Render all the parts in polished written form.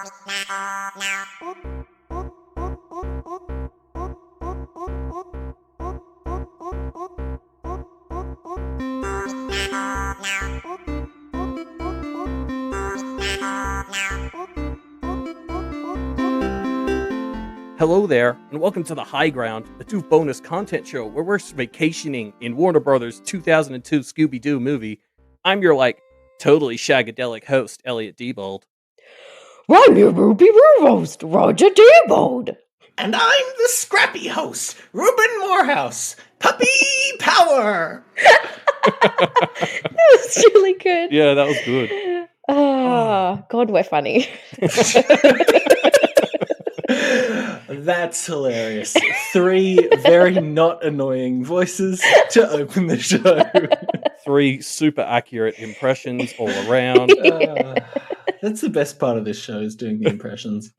Hello there, and welcome to The High Ground, a two bonus content show where we're vacationing in Warner Brothers' 2002 Scooby-Doo movie. I'm your, totally shagadelic host, Elliot Diebold. I'm your Ruby Roast, Roger Diebold. And I'm the Scrappy host, Reuben Morehouse. Puppy power! That was really good. Yeah, that was good. Oh, God, we're funny. That's hilarious. 3 very not annoying voices to open the show. 3 super accurate impressions all around. That's the best part of this show, is doing the impressions.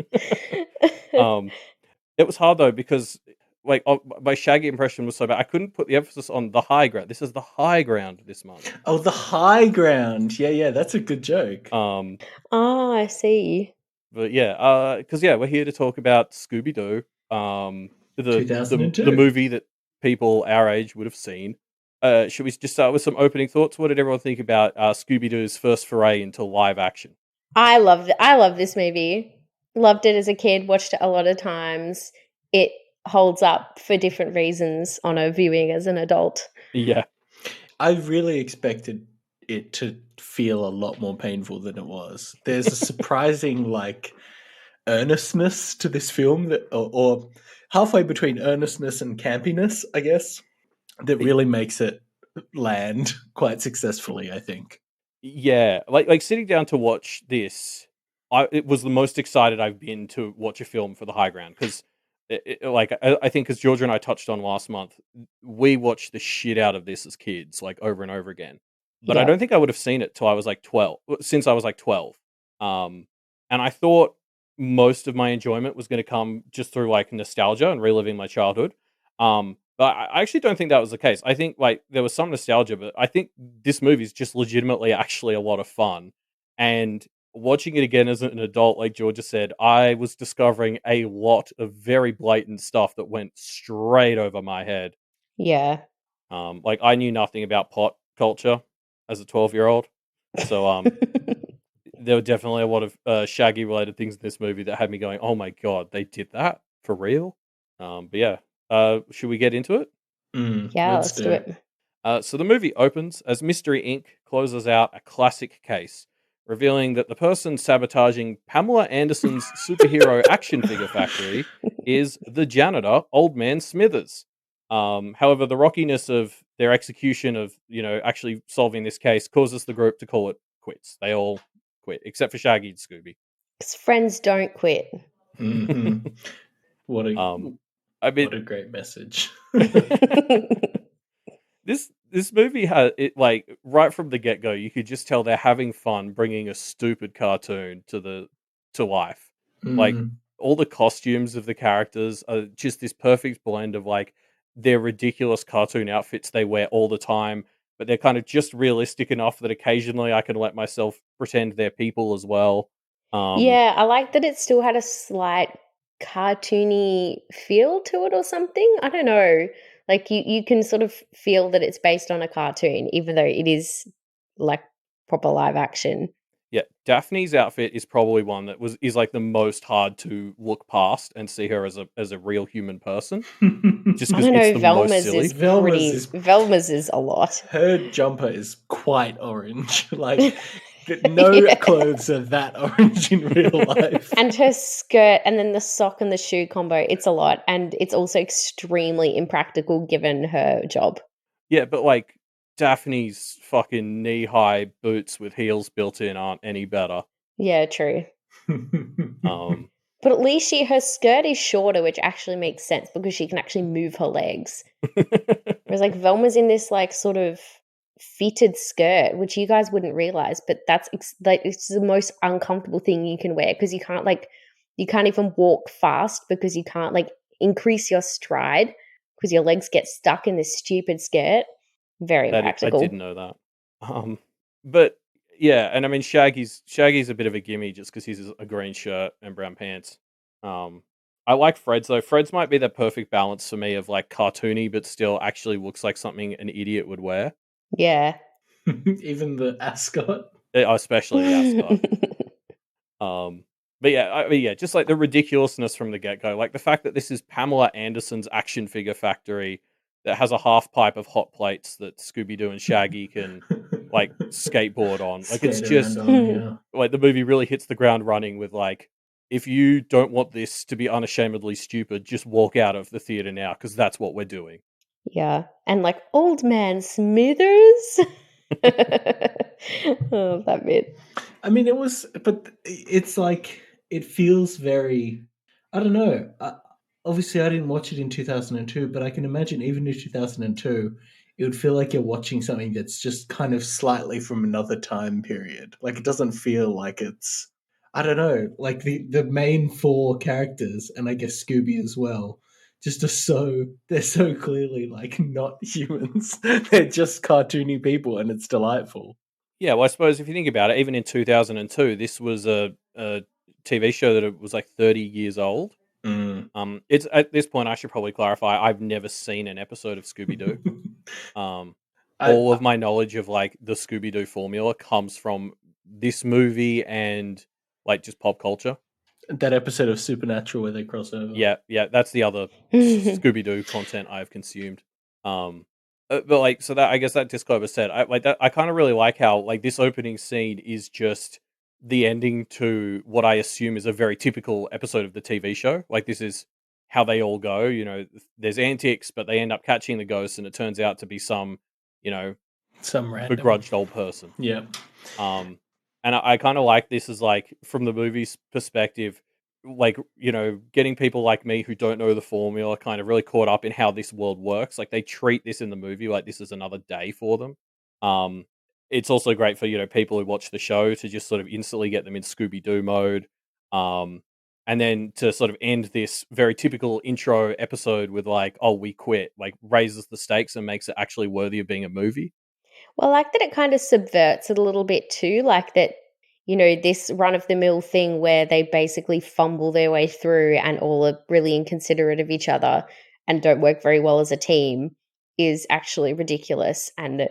It was hard though because my Shaggy impression was so bad I couldn't put the emphasis on the high ground. This is the high ground this month. Oh, the high ground. Yeah, that's a good joke. I see. But yeah, because we're here to talk about Scooby-Doo, the movie that people our age would have seen. Should we just start with some opening thoughts? What did everyone think about Scooby-Doo's first foray into live action? I love this movie. Loved it as a kid. Watched it a lot of times. It holds up for different reasons on a viewing as an adult. Yeah, I really expected it to feel a lot more painful than it was. There's a surprising earnestness to this film that, or halfway between earnestness and campiness, I guess, that really makes it land quite successfully, I think. Yeah, like sitting down to watch this, it was the most excited I've been to watch a film for the high ground because, I think as Georgia and I touched on last month, we watched the shit out of this as kids, over and over again. But I don't think I would have seen it till I was 12, since I was 12. And I thought most of my enjoyment was going to come just through nostalgia and reliving my childhood. But I actually don't think that was the case. I think there was some nostalgia, but I think this movie is just legitimately actually a lot of fun. And watching it again as an adult, like Georgia said, I was discovering a lot of very blatant stuff that went straight over my head. Yeah. I knew nothing about pot culture as a 12-year-old. So there were definitely a lot of Shaggy related things in this movie that had me going, oh my God, they did that for real? But yeah. Should we get into it? Let's do it. So the movie opens as Mystery Inc. closes out a classic case, revealing that the person sabotaging Pamela Anderson's superhero action figure factory is the janitor, Old Man Smithers. However, the rockiness of their execution of, actually solving this case causes the group to call it quits. They all quit, except for Shaggy and Scooby. Because friends don't quit. Mm-hmm. What a great message. This movie had it right from the get-go, you could just tell they're having fun bringing a stupid cartoon to life. All the costumes of the characters are just this perfect blend of their ridiculous cartoon outfits they wear all the time, but they're kind of just realistic enough that occasionally I can let myself pretend they're people as well. I like that it still had a slight cartoony feel to it or something. I don't know. You can sort of feel that it's based on a cartoon, even though it is proper live action. Yeah, Daphne's outfit is probably one that is the most hard to look past and see her as a real human person. Just because it's the most silly. Velma's is a lot. Her jumper is quite orange. No clothes are that orange in real life. And her skirt and then the sock and the shoe combo, it's a lot. And it's also extremely impractical given her job. Yeah, but Daphne's fucking knee-high boots with heels built in aren't any better. Yeah, true. But at least her skirt is shorter, which actually makes sense because she can actually move her legs. Whereas Velma's in this sort of fitted skirt, which you guys wouldn't realize, but it's the most uncomfortable thing you can wear because you can't even walk fast because you can't increase your stride because your legs get stuck in this stupid skirt. Very impractical. I didn't know that. But Yeah, and I mean Shaggy's a bit of a gimme just because he's a green shirt and brown pants. I like Fred's though. Fred's might be the perfect balance for me of like cartoony, but still actually looks like something an idiot would wear. Yeah. Even the ascot. Especially the ascot. But yeah, I mean, yeah, just like the ridiculousness from the get go, like the fact that this is Pamela Anderson's action figure factory that has a half pipe of hot plates that Scooby Doo and Shaggy can like skateboard on. Like it's Skate just around on, yeah. like the movie really hits the ground running with like, if you don't want this to be unashamedly stupid, just walk out of the theater now because that's what we're doing. Yeah. And like Old Man Smithers. Oh, that bit. I mean, but it's like, it feels very, I don't know. Obviously, I didn't watch it in 2002, but I can imagine even in 2002, it would feel like you're watching something that's just kind of slightly from another time period. Like, it doesn't feel like it's, I don't know, like the main four characters, and I guess Scooby as well, just they're so clearly like not humans. They're just cartoony people, and it's delightful. Yeah, well, I suppose if you think about it, even in 2002, this was a TV show that it was like 30 years old. It's at this point I should probably clarify. I've never seen an episode of Scooby Doo. All of my knowledge of like the Scooby Doo formula comes from this movie and like just pop culture. That episode of Supernatural where they cross over. Yeah, that's the other Scooby Doo content I've consumed. But like, so that I guess that Disclaimer said, I kind of really like how like this opening scene is just the ending to what I assume is a very typical episode of the TV show. Like this is how they all go. You know, there's antics, but they end up catching the ghost, and it turns out to be some, you know, some random begrudged old person. Yeah. And I kind of like this as like from the movie's perspective, like, you know, getting people like me who don't know the formula kind of really caught up in how this world works. Like they treat this in the movie like this is another day for them. It's also great for, you know, people who watch the show to just sort of instantly get them in Scooby-Doo mode. And then to sort of end this very typical intro episode with like, oh, we quit, like raises the stakes and makes it actually worthy of being a movie. Well, I like that it kind of subverts it a little bit too, like that, you know, this run-of-the-mill thing where they basically fumble their way through and all are really inconsiderate of each other and don't work very well as a team is actually ridiculous. And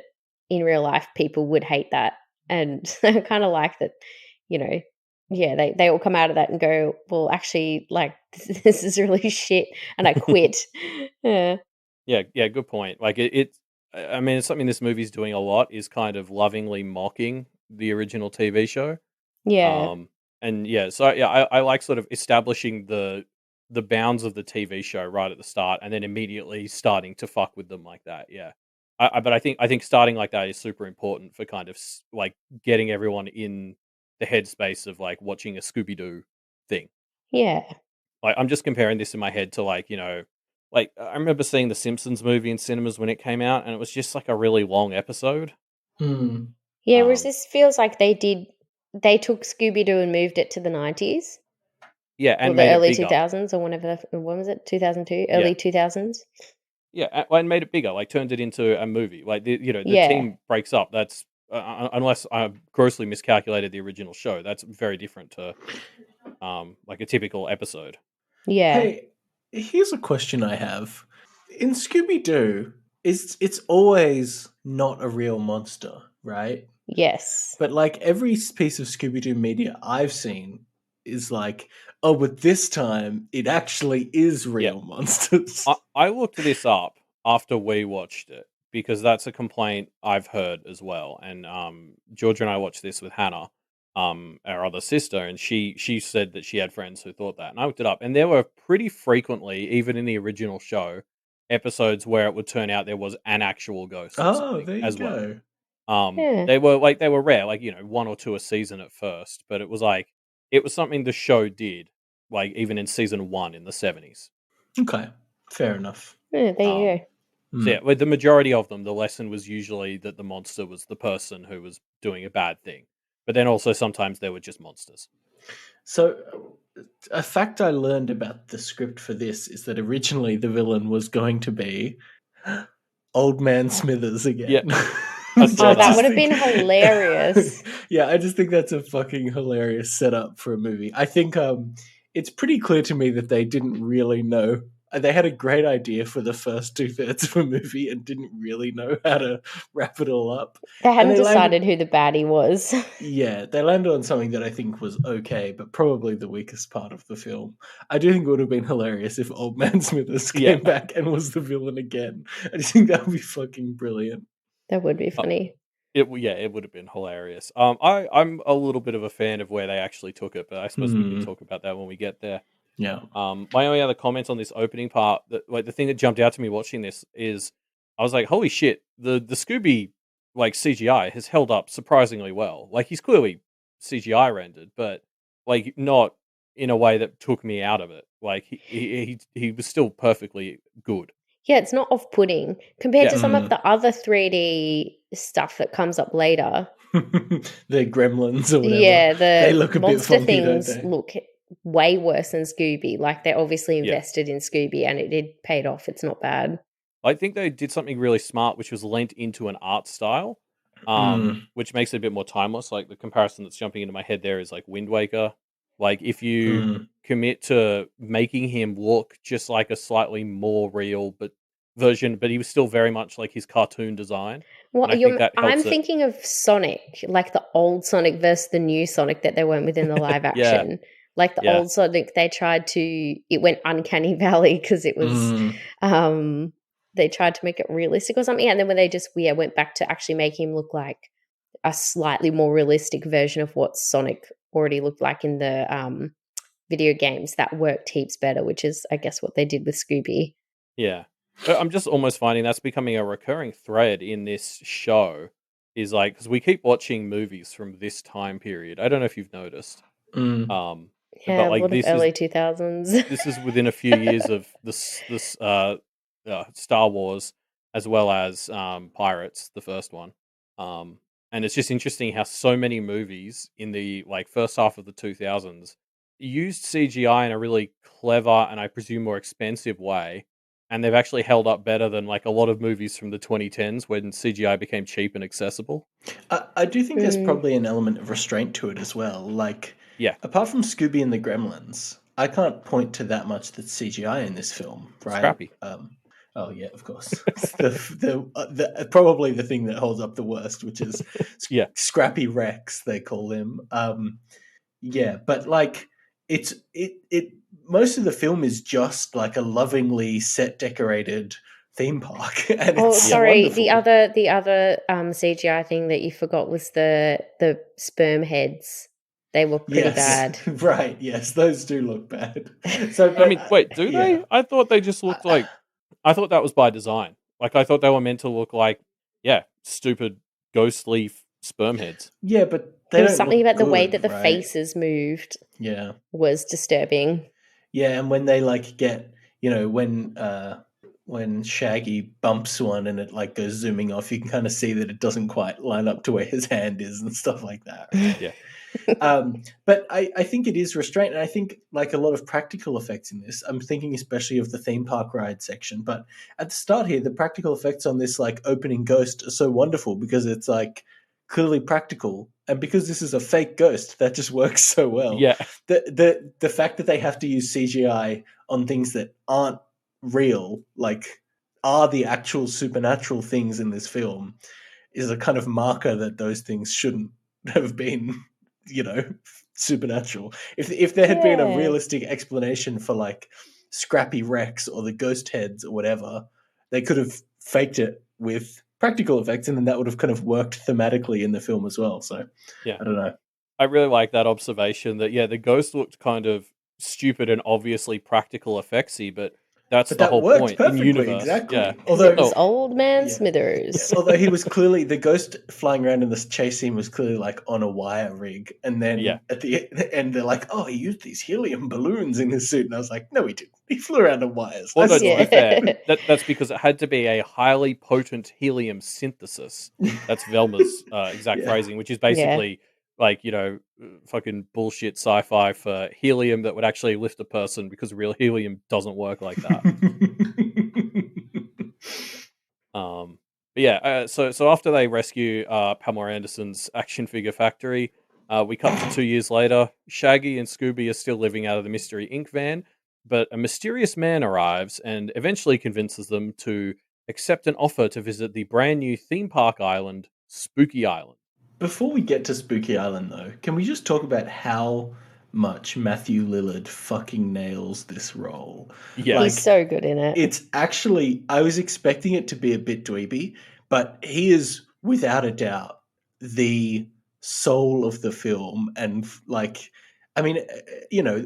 in real life, people would hate that. And I kind of like that, you know, yeah, they all come out of that and go, well, actually, like, this is really shit, and I quit. Yeah. Yeah, good point. Like I mean, it's something this movie's doing a lot is kind of lovingly mocking the original TV show. Yeah. And yeah, so yeah, I like sort of establishing the bounds of the TV show right at the start, and then immediately starting to fuck with them like that. Yeah, but I think starting like that is super important for kind of like getting everyone in the headspace of like watching a Scooby Doo thing. Yeah. Like I'm just comparing this in my head to like, you know, like I remember seeing the Simpsons movie in cinemas when it came out, and it was just like a really long episode. Yeah, whereas this feels like they took Scooby-Doo and moved it to the 90s. Yeah, and or made the early it bigger. 2000s or whenever, when was it? 2002? Early 2000s? Yeah, and made it bigger, like turned it into a movie. Like, the Yeah. team breaks up. That's, unless I've grossly miscalculated the original show, that's very different to, like a typical episode. Yeah. Hey, here's a question I have. In Scooby-Doo, it's always not a real monster, right? Yes. But like every piece of Scooby-Doo media I've seen is like, oh, but this time it actually is real monsters. I looked this up after we watched it because that's a complaint I've heard as well. And Georgia and I watched this with Hannah, our other sister, and she said that she had friends who thought that. And I looked it up, and there were pretty frequently, even in the original show, episodes where it would turn out there was an actual ghost. Oh, there you as go. well. Yeah. They were rare, like, you know, 1 or 2 a season at first, but it was something the show did, like even in season 1 in the 70s. Okay, fair enough. Yeah, there you go. So yeah, with the majority of them, the lesson was usually that the monster was the person who was doing a bad thing, but then also sometimes they were just monsters. So, a fact I learned about the script for this is that originally the villain was going to be Old Man Smithers again. Yeah. I saw Oh, that that. would have been hilarious. Yeah, I just think that's a fucking hilarious setup for a movie. I think it's pretty clear to me that they didn't really know. They had a great idea for the first 2/3 of a movie and didn't really know how to wrap it all up. They And hadn't they landed, decided who the baddie was. yeah, they landed on something that I think was okay, but probably the weakest part of the film. I do think it would have been hilarious if Old Man Smithers Yeah. came back and was the villain again. I just think that would be fucking brilliant. That would be funny. It would have been hilarious. I'm a little bit of a fan of where they actually took it, but I suppose we can talk about that when we get there. Yeah. My only other comments on this opening part, the thing that jumped out to me watching this is, I was like, holy shit, the Scooby like CGI has held up surprisingly well. Like he's clearly CGI rendered, but like not in a way that took me out of it. Like he was still perfectly good. Yeah, it's not off-putting compared Yeah. to some of the other 3D stuff that comes up later. The Gremlins or whatever. Yeah, They the look a bit monster funky, don't things they? look way worse than Scooby. Like they obviously Yeah. invested in Scooby and it paid off. It's not bad. I think they did something really smart, which was lent into an art style, which makes it a bit more timeless. Like the comparison that's jumping into my head there is like Wind Waker. Like if you commit to making him look just like a slightly more real version, but he was still very much like his cartoon design. Well, And I think that I'm helps it. thinking of Sonic, like the old Sonic versus the new Sonic that they went with in the live action. Like the Yeah. old Sonic, it went Uncanny Valley because it was, they tried to make it realistic or something. And then when they just, went back to actually making him look like a slightly more realistic version of what Sonic already looked like in the video games, that worked heaps better, which is, I guess, what they did with Scooby. Yeah. I'm just almost finding that's becoming a recurring thread in this show, is like, because we keep watching movies from this time period. I don't know if you've noticed. Yeah, But a like lot of early 2000s. this is within a few years of this Star Wars, as well as Pirates, the first one. And it's just interesting how so many movies in the like first half of the 2000s used CGI in a really clever and I presume more expensive way, and they've actually held up better than like a lot of movies from the 2010s when CGI became cheap and accessible. I do think there's probably an element of restraint to it as well. Like, apart from Scooby and the Gremlins, I can't point to that much that's CGI in this film, right? Scrappy. Oh yeah, of course. Probably the thing that holds up the worst, which is Scrappy Rex, they call him. But like it most of the film is just like a lovingly set decorated theme park. And sorry, wonderful. the other CGI thing that you forgot was the sperm heads. They were pretty bad. Right, yes, those do look bad. So I mean, wait, do they? I thought they just looked like, I thought that was by design. Like I thought they were meant to look like stupid ghostly sperm heads. Yeah, but there was something about the way that the faces moved. Yeah, was disturbing. Yeah, and when they like get, when Shaggy bumps one and it like goes zooming off, you can kind of see that it doesn't quite line up to where his hand is and stuff like that. Yeah. But I think it is restraint, and I think like a lot of practical effects in this. I'm thinking especially of the theme park ride section, but at the start here, the practical effects on this like opening ghost are so wonderful because it's like clearly practical, and because this is a fake ghost, that just works so well. Yeah. The fact that they have to use CGI on things that aren't real, like are the actual supernatural things in this film, is a kind of marker that those things shouldn't have been, supernatural. If there had been a realistic explanation for like Scrappy Rex or the ghost heads or whatever, they could have faked it with practical effects, and then that would have kind of worked thematically in the film as well. So I don't know. I really like that observation that the ghost looked kind of stupid and obviously practical effectsy, but that's the whole point in universe. Exactly. Yeah. Although it was Old Man Smithers. Although he was clearly, the ghost flying around in this chase scene was clearly like on a wire rig, and then at the end they're like, "Oh, he used these helium balloons in his suit," and I was like, "No, he didn't. He flew around on wires." Well, no, to be fair, that's because it had to be a highly potent helium synthesis. That's Velma's exact phrasing, which is basically like, fucking bullshit sci-fi for helium that would actually lift a person, because real helium doesn't work like that. But yeah, so after they rescue Pamela Anderson's action figure factory, we cut to 2 years later. Shaggy and Scooby are still living out of the Mystery Inc. van, but a mysterious man arrives and eventually convinces them to accept an offer to visit the brand new theme park island, Spooky Island. Before we get to Spooky Island, though, can we just talk about how much Matthew Lillard fucking nails this role? Yeah. He's so good in it. It's actually, I was expecting it to be a bit dweeby, but he is without a doubt the soul of the film. And like, I mean,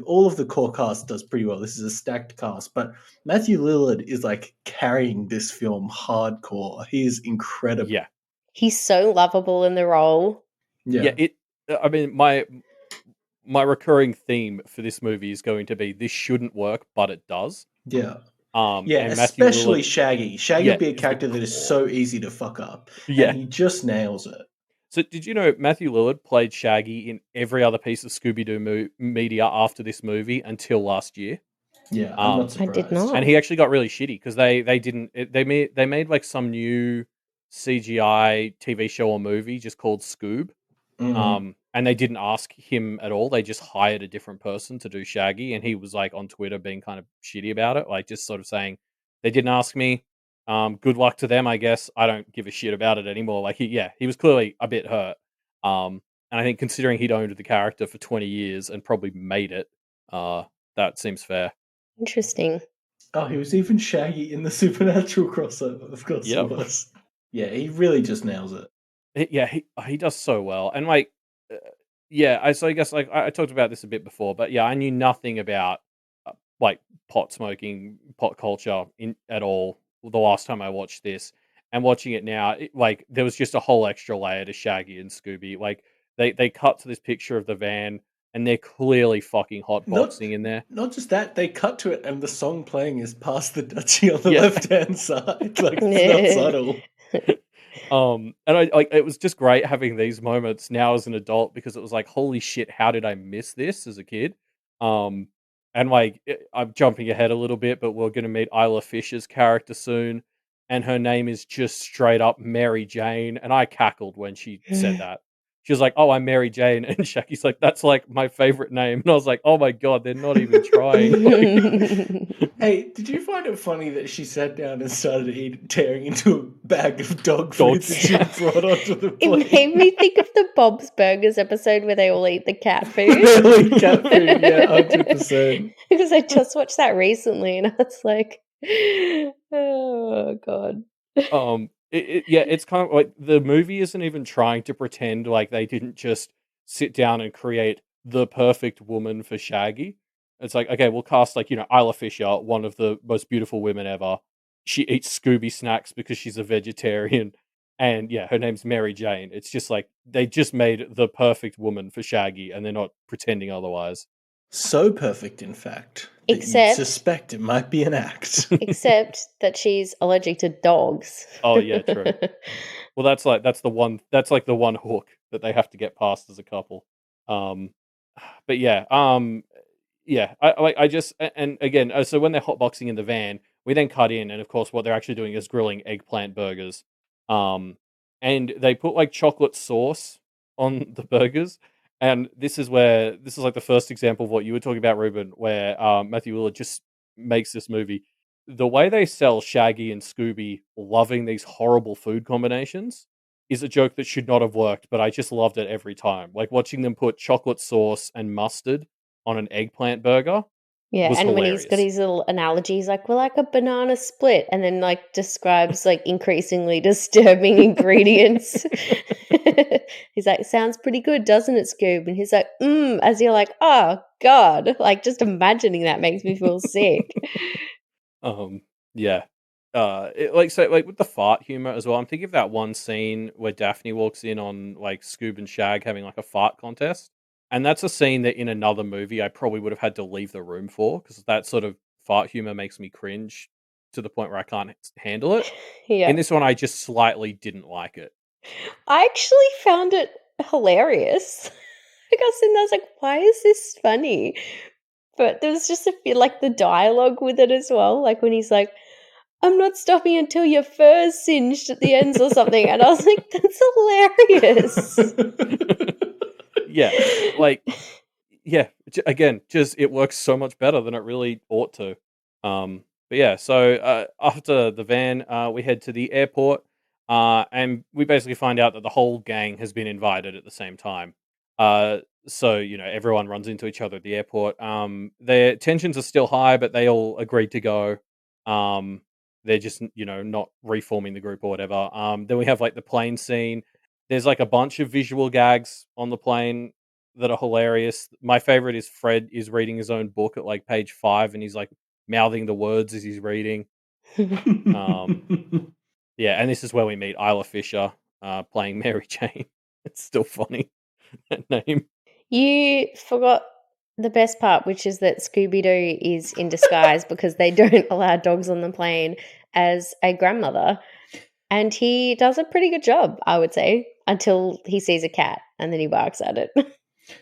all of the core cast does pretty well. This is a stacked cast, but Matthew Lillard is like carrying this film hardcore. He is incredible. Yeah. He's so lovable in the role. Yeah. I mean, my recurring theme for this movie is going to be this shouldn't work, but it does. Yeah. And especially Matthew Lillard, Shaggy. Shaggy would be a character that is so easy to fuck up. Yeah. And he just nails it. So did you know Matthew Lillard played Shaggy in every other piece of Scooby-Doo media after this movie until last year? Yeah, I'm not surprised. I did not. And he actually got really shitty because they made like some new CGI TV show or movie just called Scoob. And they didn't ask him at all. They just hired a different person to do Shaggy, and he was like on Twitter being kind of shitty about it, like just sort of saying, "They didn't ask me. Good luck to them, I guess. I don't give a shit about it anymore." Like he was clearly a bit hurt. And I think considering he'd owned the character for 20 years and probably made it, that seems fair. Interesting. Oh, he was even Shaggy in the Supernatural crossover. Of course he was. Yeah, he really just nails it. He does so well. And like, I guess like I talked about this a bit before, but yeah, I knew nothing about like pot smoking, pot culture at all the last time I watched this. And watching it now, like there was just a whole extra layer to Shaggy and Scooby. Like they cut to this picture of the van, and they're clearly fucking hotboxing in there. Not just that, they cut to it, and the song playing is "Pass the Dutchie" on the left-hand side. Like it's not subtle. And I like it was just great having these moments now as an adult, because it was like, holy shit, how did I miss this as a kid? And like I'm jumping ahead a little bit, but we're going to meet Isla Fisher's character soon, and her name is just straight up Mary Jane, and I cackled when she said that. She was like, "Oh, I'm Mary Jane," and Shaggy's like, "That's like my favorite name," and I was like, "Oh my god, they're not even trying." Hey, did you find it funny that she sat down and started tearing into a bag of dog food that she brought onto the plane? It made me think of the Bob's Burgers episode where they all eat the cat food. They all eat cat food, yeah, 100%. Because I just watched that recently, and I was like, "Oh god." It's kind of like the movie isn't even trying to pretend like they didn't just sit down and create the perfect woman for Shaggy. It's like, okay, we'll cast like, Isla Fisher, one of the most beautiful women ever. She eats Scooby snacks because she's a vegetarian. And yeah, her name's Mary Jane. It's just like they just made the perfect woman for Shaggy, and they're not pretending otherwise. So perfect, in fact, that Except- you suspect it might be an act. Except that she's allergic to dogs. Oh yeah, true. Well, that's like the one hook that they have to get past as a couple. But yeah, I just, and again, so when they're hotboxing in the van, we then cut in, and of course, what they're actually doing is grilling eggplant burgers. And they put like chocolate sauce on the burgers. And this is like the first example of what you were talking about, Reuben, where Matthew Lillard just makes this movie. The way they sell Shaggy and Scooby loving these horrible food combinations is a joke that should not have worked, but I just loved it every time. Like watching them put chocolate sauce and mustard on an eggplant burger. Yeah, and hilarious. when he's got his little analogy, he's like, "We're like a banana split," and then like describes like increasingly disturbing ingredients. He's like, "Sounds pretty good, doesn't it, Scoob?" And he's like, as you're like, "Oh god," like just imagining that makes me feel sick. Yeah. With the fart humor as well. I'm thinking of that one scene where Daphne walks in on like Scoob and Shag having like a fart contest. And that's a scene that in another movie I probably would have had to leave the room for, because that sort of fart humor makes me cringe to the point where I can't handle it. Yeah. In this one, I just slightly didn't like it. I actually found it hilarious. Like I was sitting there, I was like, why is this funny? But there was just a feel like the dialogue with it as well. Like when he's like, I'm not stopping until your fur's singed at the ends or something. And I was like, that's hilarious. Yeah, like, yeah, again, just it works so much better than it really ought to. But yeah, so after the van, we head to the airport, and we basically find out that the whole gang has been invited at the same time. So everyone runs into each other at the airport. Their tensions are still high, but they all agreed to go. Um, they're just not reforming the group or whatever. Then we have like the plane scene. There's like a bunch of visual gags on the plane that are hilarious. My favorite is Fred is reading his own book at like page 5, and he's like mouthing the words as he's reading. Yeah, and this is where we meet Isla Fisher playing Mary Jane. It's still funny, that name. You forgot the best part, which is that Scooby-Doo is in disguise because they don't allow dogs on the plane as a grandmother. And he does a pretty good job, I would say, until he sees a cat and then he barks at it.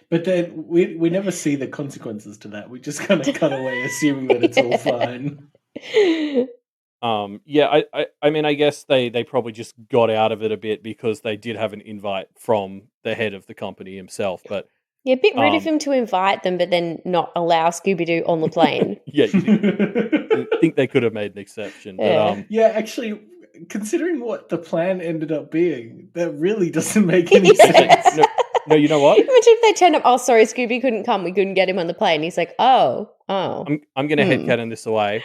But then we never see the consequences to that. We just kind of cut away, assuming that it's all fine. Yeah, I mean, I guess they probably just got out of it a bit because they did have an invite from the head of the company himself. But Yeah, a bit rude of him to invite them, but then not allow Scooby-Doo on the plane. yeah, I think they could have made an exception. Yeah. But Yeah, actually, considering what the plan ended up being, that really doesn't make any sense. No, you know what? Imagine if they turned up, oh, sorry, Scooby couldn't come. We couldn't get him on the plane. He's like, oh. I'm going to headcanon this away.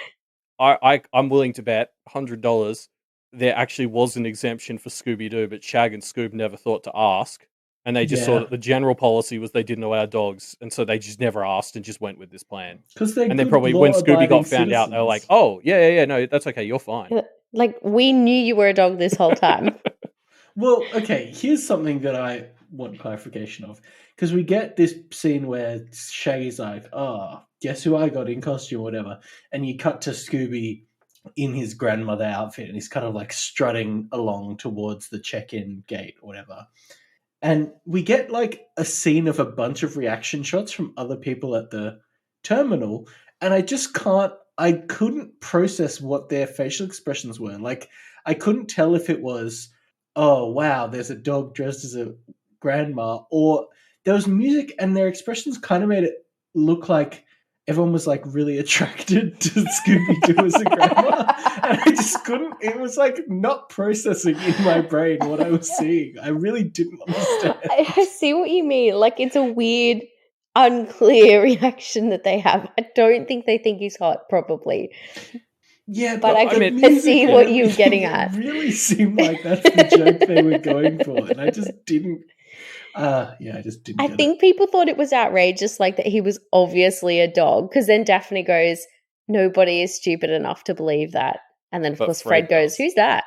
I'm willing to bet $100 there actually was an exemption for Scooby-Doo, but Shag and Scoob never thought to ask. And they just saw that the general policy was they didn't allow dogs, and so they just never asked and just went with this plan. And then probably when Scooby got found out, they were like, "Oh, yeah, no, that's okay, you're fine." Like, we knew you were a dog this whole time. Well, okay, here's something that I want clarification of. Because we get this scene where Shaggy's like, oh, guess who I got in costume or whatever. And you cut to Scooby in his grandmother outfit, and he's kind of like strutting along towards the check-in gate or whatever. And we get like a scene of a bunch of reaction shots from other people at the terminal, and I couldn't process what their facial expressions were. Like, I couldn't tell if it was, oh, wow, there's a dog dressed as a grandma, or there was music and their expressions kind of made it look like everyone was like really attracted to Scooby-Doo as a grandma. And I just couldn't, it was like not processing in my brain what I was seeing. I really didn't understand. I see what you mean. Like, it's a weird, unclear reaction that they have. I don't think they think he's hot, probably. Yeah, but I can see what you're getting at. It really seemed like that's the joke they were going for, and I just didn't. I just didn't. I think people thought it was outrageous, like that he was obviously a dog, because then Daphne goes, "Nobody is stupid enough to believe that," and then of course Fred goes, "Who's that?"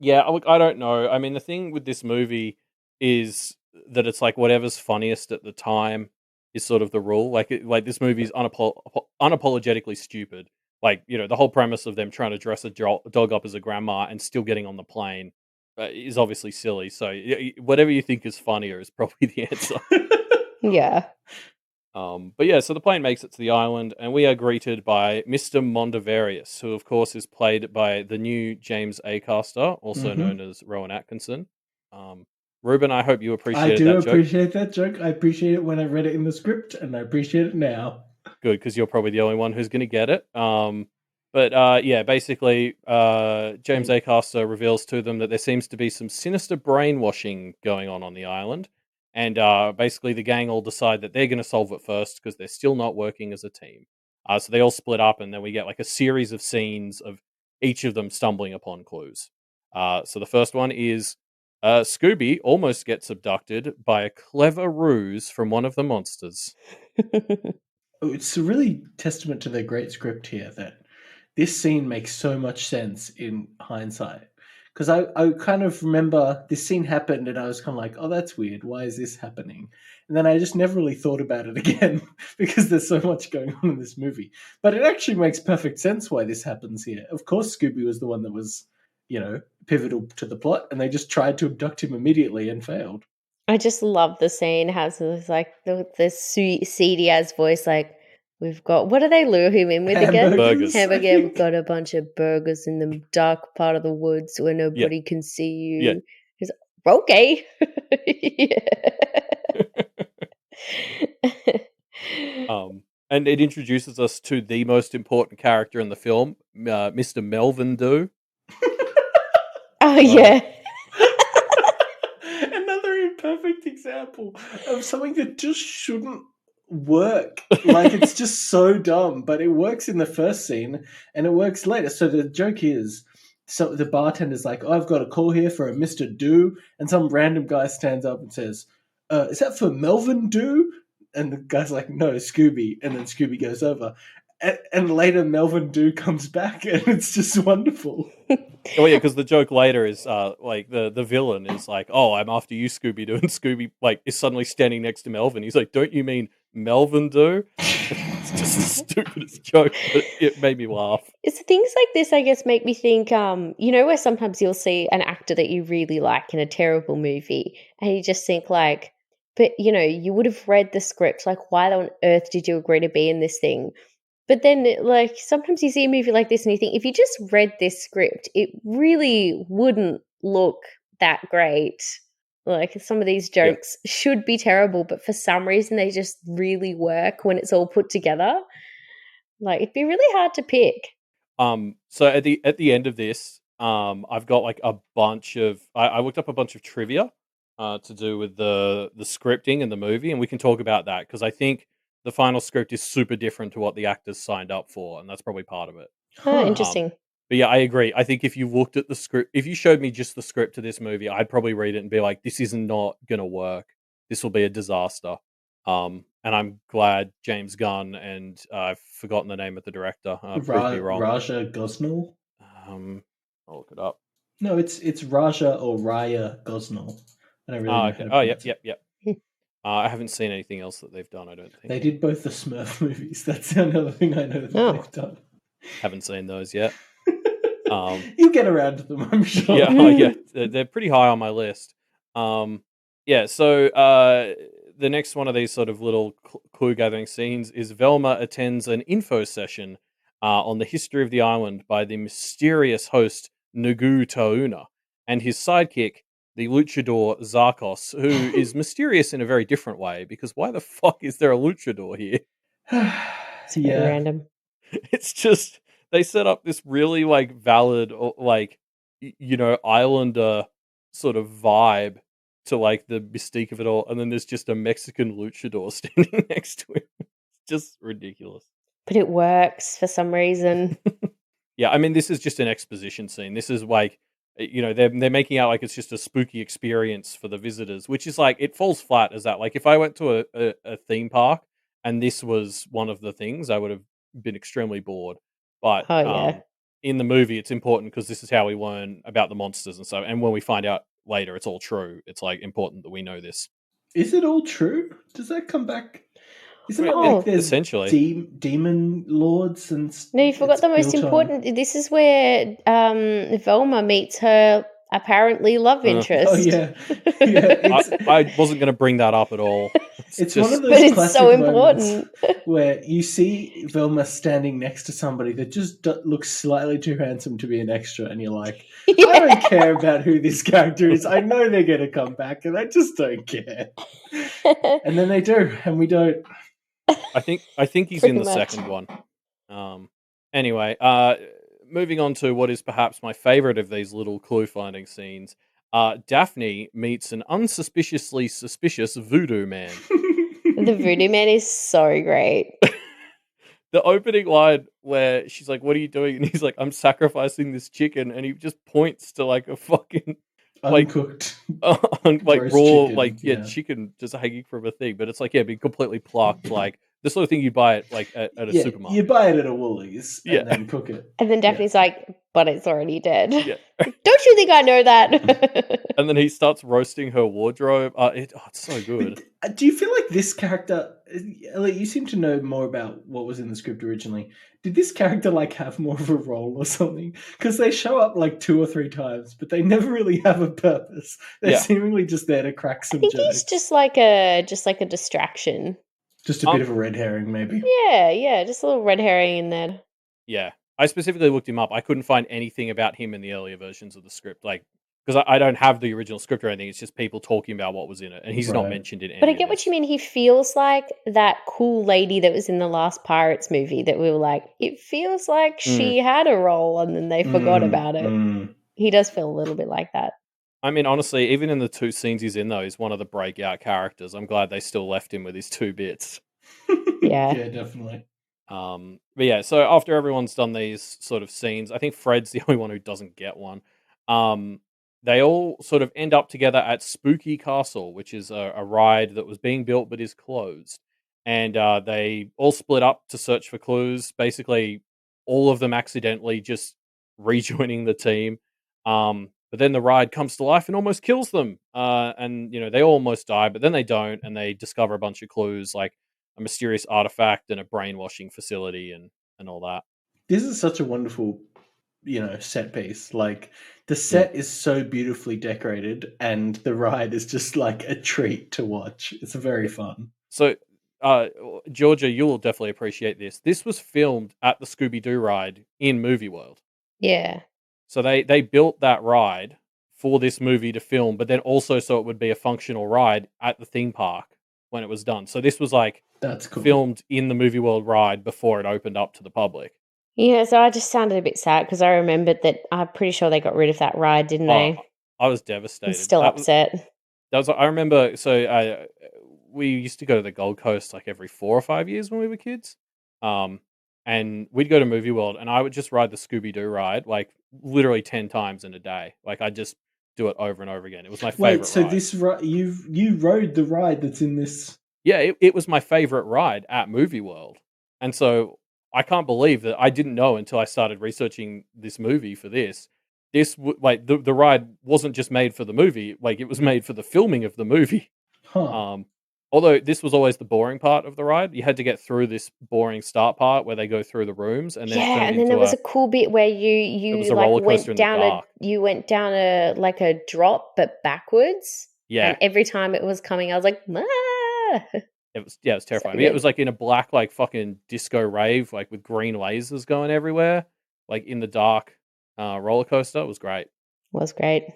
Yeah, look, I don't know. I mean, the thing with this movie is that it's like whatever's funniest at the time is sort of the rule. Like this movie is unapologetically stupid. Like, the whole premise of them trying to dress a dog up as a grandma and still getting on the plane is obviously silly. So whatever you think is funnier is probably the answer. Yeah. But yeah, so the plane makes it to the island, and we are greeted by Mr. Mondavarius, who of course is played by the new James Acaster, also known as Rowan Atkinson. Reuben, I hope you appreciated that joke. I do appreciate that joke. I appreciate it when I read it in the script, and I appreciate it now. Good, because you're probably the only one who's going to get it. But yeah, basically, James Acaster reveals to them that there seems to be some sinister brainwashing going on the island. And basically, the gang all decide that they're going to solve it first because they're still not working as a team. So they all split up, and then we get like a series of scenes of each of them stumbling upon clues. So the first one is Scooby almost gets abducted by a clever ruse from one of the monsters. It's a really testament to their great script here that this scene makes so much sense in hindsight. Because I kind of remember this scene happened and I was kind of like, oh, that's weird. Why is this happening? And then I just never really thought about it again because there's so much going on in this movie. But it actually makes perfect sense why this happens here. Of course, Scooby was the one that was, pivotal to the plot, and they just tried to abduct him immediately and failed. I just love the scene. Has this like the seedy ass voice, like, We've got, what do they lure him in with again? Burgers. Hamburger. We've got a bunch of burgers in the dark part of the woods where nobody can see you. Yeah. He's like, okay. And it introduces us to the most important character in the film, Mr. Melvin Doo. Oh, yeah. Another imperfect example of something that just shouldn't work. Like, it's just so dumb, but it works in the first scene and it works later. So the joke is, so the bartender's like, oh, I've got a call here for a Mr. Doo, and some random guy stands up and says, is that for Melvin Doo? And the guy's like, no, Scooby. And then Scooby goes over. And later Melvin Doo comes back, and it's just wonderful. Oh yeah, because the joke later is like the villain is like, "Oh, I'm after you, Scooby Doo," and Scooby like is suddenly standing next to Melvin. He's like, "Don't you mean Melvin Doo?" It's just the stupidest joke, but it made me laugh. It's things like this, I guess, make me think, you know, where sometimes you'll see an actor that you really like in a terrible movie, and you just think like, but you know, you would have read the script. Like, why on earth did you agree to be in this thing? But then, like, sometimes you see a movie like this and you think, if you just read this script, it really wouldn't look that great. Like, some of these jokes should be terrible, but for some reason they just really work when it's all put together. Like, it'd be really hard to pick. So at the end of this, I've got like a bunch of I looked up a bunch of trivia to do with the scripting and the movie, and we can talk about that because I think the final script is super different to what the actors signed up for, and that's probably part of it. Oh, interesting. But yeah, I agree. I think if you looked at the script, if you showed me just the script to this movie, I'd probably read it and be like, this is not going to work. This will be a disaster. And I'm glad James Gunn and I've forgotten the name of the director. Proved me wrong. Raja Gosnell? I'll look it up. No, it's Raja or Raya Gosnell. I don't really know. Okay. Oh, yep. I haven't seen anything else that they've done, I don't think. They did both the Smurf movies. That's another thing I know that they've done. Haven't seen those yet. You'll get around to them, I'm sure. Yeah, they're pretty high on my list. So the next one of these sort of little clue gathering scenes is Velma attends an info session on the history of the island by the mysterious host Nagu Tauna and his sidekick, the luchador Zarkos, who is mysterious in a very different way, because why the fuck is there a luchador here? It's pretty random. It's just, they set up this really like valid, like, you know, islander sort of vibe to like the mystique of it all, and then there's just a Mexican luchador standing next to him. It's just ridiculous. But it works for some reason. Yeah, I mean, this is just an exposition scene. This is like, you know, they're making out like it's just a spooky experience for the visitors, which is like, it falls flat as that. Like, if I went to a theme park and this was one of the things, I would have been extremely bored. But in the movie, it's important because this is how we learn about the monsters and so. And when we find out later it's all true, it's like important that we know this. Is it all true? Does that come back? Isn't it like there's essentially demon lords and no, you forgot the most important. This is where Velma meets her apparently love interest. Oh yeah, I wasn't going to bring that up at all. It's one of those classic so important where you see Velma standing next to somebody that just looks slightly too handsome to be an extra, and you're like, I don't care about who this character is. I know they're going to come back, and I just don't care. And then they do, and we don't. I think he's in the second one. Anyway, moving on to what is perhaps my favorite of these little clue finding scenes. Daphne meets an unsuspiciously suspicious voodoo man. The voodoo man is so great. The opening line where she's like, "What are you doing?" and he's like, "I'm sacrificing this chicken," and he just points to like a fucking uncooked, like raw, chicken, chicken just hanging from a thing. But it's like, being completely plucked, like the sort of thing you buy it like at a supermarket. You buy it at a Woolies and then cook it. And then Daphne's like, "But it's already dead." Yeah. Don't you think I know that? And then he starts roasting her wardrobe. It's so good. But, do you feel like this character, Elliot, you seem to know more about what was in the script originally. Did this character like have more of a role or something? Because they show up like 2 or 3 times, but they never really have a purpose. They're seemingly just there to crack some jokes. He's just like a distraction. Just a bit of a red herring, maybe. Yeah, just a little red herring in there. Yeah. I specifically looked him up. I couldn't find anything about him in the earlier versions of the script, like, because I don't have the original script or anything. It's just people talking about what was in it, and he's not Right. mentioned in But I any get of what you this. mean. He feels like that cool lady that was in the last Pirates movie that we were like, it feels like she had a role and then they forgot about it. He does feel a little bit like that. I mean, honestly, even in the 2 scenes he's in, though, he's one of the breakout characters. I'm glad they still left him with his 2 bits. Yeah. Yeah, definitely. But yeah, so after everyone's done these sort of scenes, I think Fred's the only one who doesn't get one. They all sort of end up together at Spooky Castle, which is a ride that was being built but is closed. And they all split up to search for clues. Basically, all of them accidentally just rejoining the team. But then the ride comes to life and almost kills them. And they almost die, but then they don't, and they discover a bunch of clues like a mysterious artifact and a brainwashing facility and all that. This is such a wonderful, set piece. Like, the set is so beautifully decorated, and the ride is just like a treat to watch. It's very fun. So, Georgia, you'll definitely appreciate this. This was filmed at the Scooby Doo ride in Movie World. Yeah. So they built that ride for this movie to film, but then also so it would be a functional ride at the theme park when it was done. So this was like That's cool. filmed in the Movie World ride before it opened up to the public. Yeah, so I just sounded a bit sad because I remembered that I'm pretty sure they got rid of that ride, didn't they? I was devastated. I'm still upset. I remember. So we used to go to the Gold Coast like every 4 or 5 years when we were kids, and we'd go to Movie World, and I would just ride the Scooby Doo ride like literally 10 times in a day. Like I just do it over and over again. It was my favorite. Wait, so ride. this you rode the ride that's in this? Yeah, it was my favorite ride at Movie World, and so I can't believe that I didn't know until I started researching this movie for this. Like the ride wasn't just made for the movie; like it was made for the filming of the movie. Huh. Although this was always the boring part of the ride, you had to get through this boring start part where they go through the rooms, and then it Yeah, turned and then into there was a cool bit where you was a like roller coaster in went the down dark. went down a like a drop but backwards. Yeah, And every time it was coming, I was like, ah! it was terrifying. So It was like in a black like fucking disco rave, like with green lasers going everywhere, like in the dark roller coaster. It was great. Was great.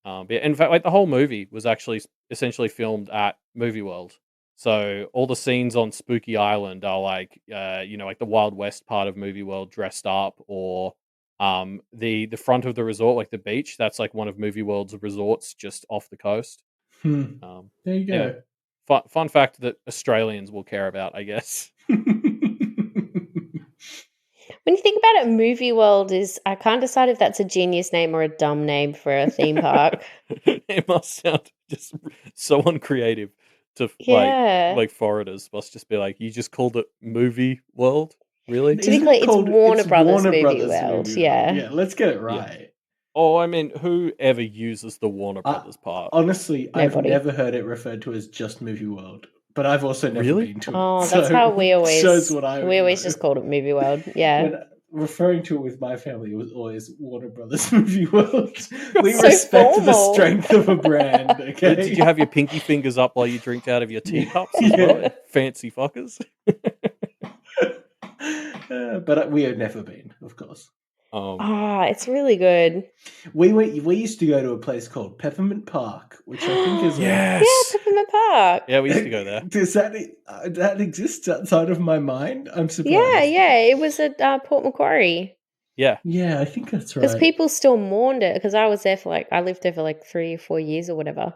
But yeah, in fact, like the whole movie was actually essentially filmed at Movie World. So all the scenes on Spooky Island are like, like the Wild West part of Movie World dressed up, or the front of the resort, like the beach. That's like one of Movie World's resorts just off the coast. There you go. Anyway, fun fact that Australians will care about, I guess. When you think about it, Movie World I can't decide if that's a genius name or a dumb name for a theme park. It must sound just so uncreative to like foreigners must just be like, you just called it Movie World? Really? To be clear, it's Warner Brothers Movie World. Yeah. Yeah, let's get it right. Yeah. Oh, I mean, whoever uses the Warner Brothers part? Honestly, Nobody. I've never heard it referred to as just Movie World, but I've also never been to it. Oh, that's how we always shows what I we always know. just called it Movie World. Yeah. When referring to it with my family, it was always Warner Brothers Movie World. We So respect the formal. strength of a brand. Okay. Did you have your pinky fingers up while you drink out of your teacups as well? Fancy fuckers. But we have never been, of course. It's really good. We used to go to a place called Peppermint Park, which I think is Yeah, Peppermint Park. Yeah, we used to go there. Does that exist outside of my mind? I'm surprised. Yeah. It was at Port Macquarie. Yeah, I think that's right. Because people still mourned it. Because I was there I lived there for like 3 or 4 years or whatever.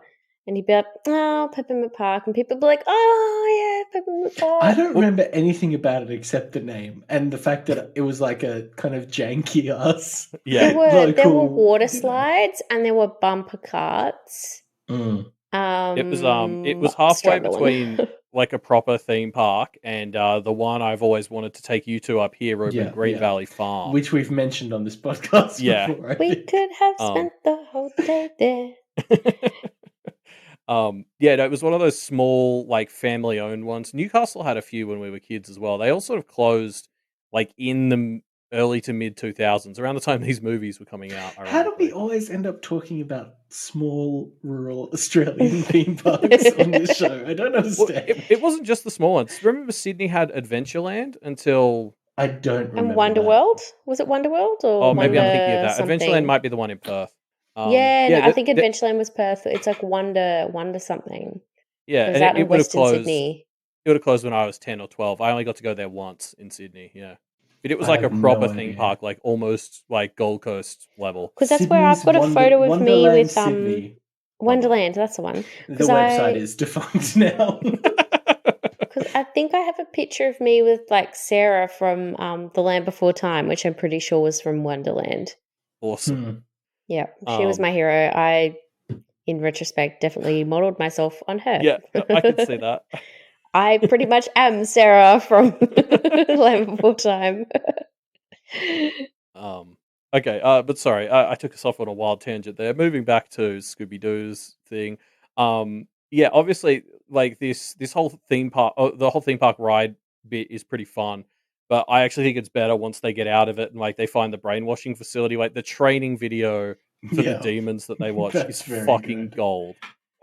And you'd be like, oh, Peppermint Park. And people would be like, oh, yeah, Peppermint Park. I don't remember anything about it except the name and the fact that it was like a kind of janky ass. Yeah. There were water slides and there were bumper carts. It was halfway between like a proper theme park and the one I've always wanted to take you to up here, Reuben, Green Valley Farm. Which we've mentioned on this podcast before. We could have spent the whole day there. It was one of those small, like family-owned ones. Newcastle had a few when we were kids as well. They all sort of closed, like in early to mid 2000s, around the time these movies were coming out. How do we Ironically. always end up talking about small rural Australian theme parks on this show? I don't Well, understand. it wasn't just the small ones. Remember Sydney had Adventureland until... I don't And remember that. Wonderworld? Was it Wonderworld or Oh, maybe I'm thinking of Wonder that. Adventureland something? might be the one in Perth. Yeah, no, I think th- Adventureland was Perth. It's like Wonder something. yeah, It was and out in it would have Western closed. Sydney. It would have closed when I was 10 or 12. I only got to go there once in Sydney. Yeah, but it was I like a have proper no theme idea. park, like almost like Gold Coast level. Because that's where I've Sydney's got a photo of me Wonderland with Sydney. Wonderland. That's the one. The 'Cause website is defunct now. Because I think I have a picture of me with like Sarah from The Land Before Time, which I'm pretty sure was from Wonderland. Awesome. Hmm. Yeah, she was my hero. I, in retrospect, definitely modeled myself on her. Yeah, I can see that. I pretty much am Sarah from Land Before Time. Okay, but sorry, I took us off on a wild tangent there. Moving back to Scooby Doo's thing, yeah, obviously, like this whole theme park, the whole theme park ride bit is pretty fun. But I actually think it's better once they get out of it and like they find the brainwashing facility. Like the training video for the Yeah. demons that they watch That's is very fucking good. gold.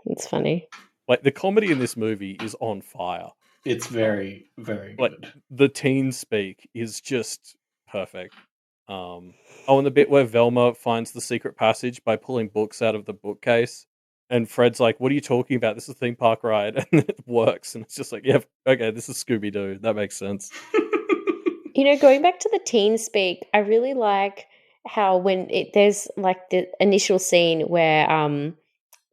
It's funny. Like the comedy in this movie is on fire. It's very, very Like good. the teen speak is just perfect. Oh, and the bit where Velma finds the secret passage by pulling books out of the bookcase, and Fred's like, "What are you talking about? This is a theme park ride," and it works, and it's just like, "Yeah, okay, this is Scooby Doo. That makes sense." You know, going back to the teen speak, I really like how there's like the initial scene where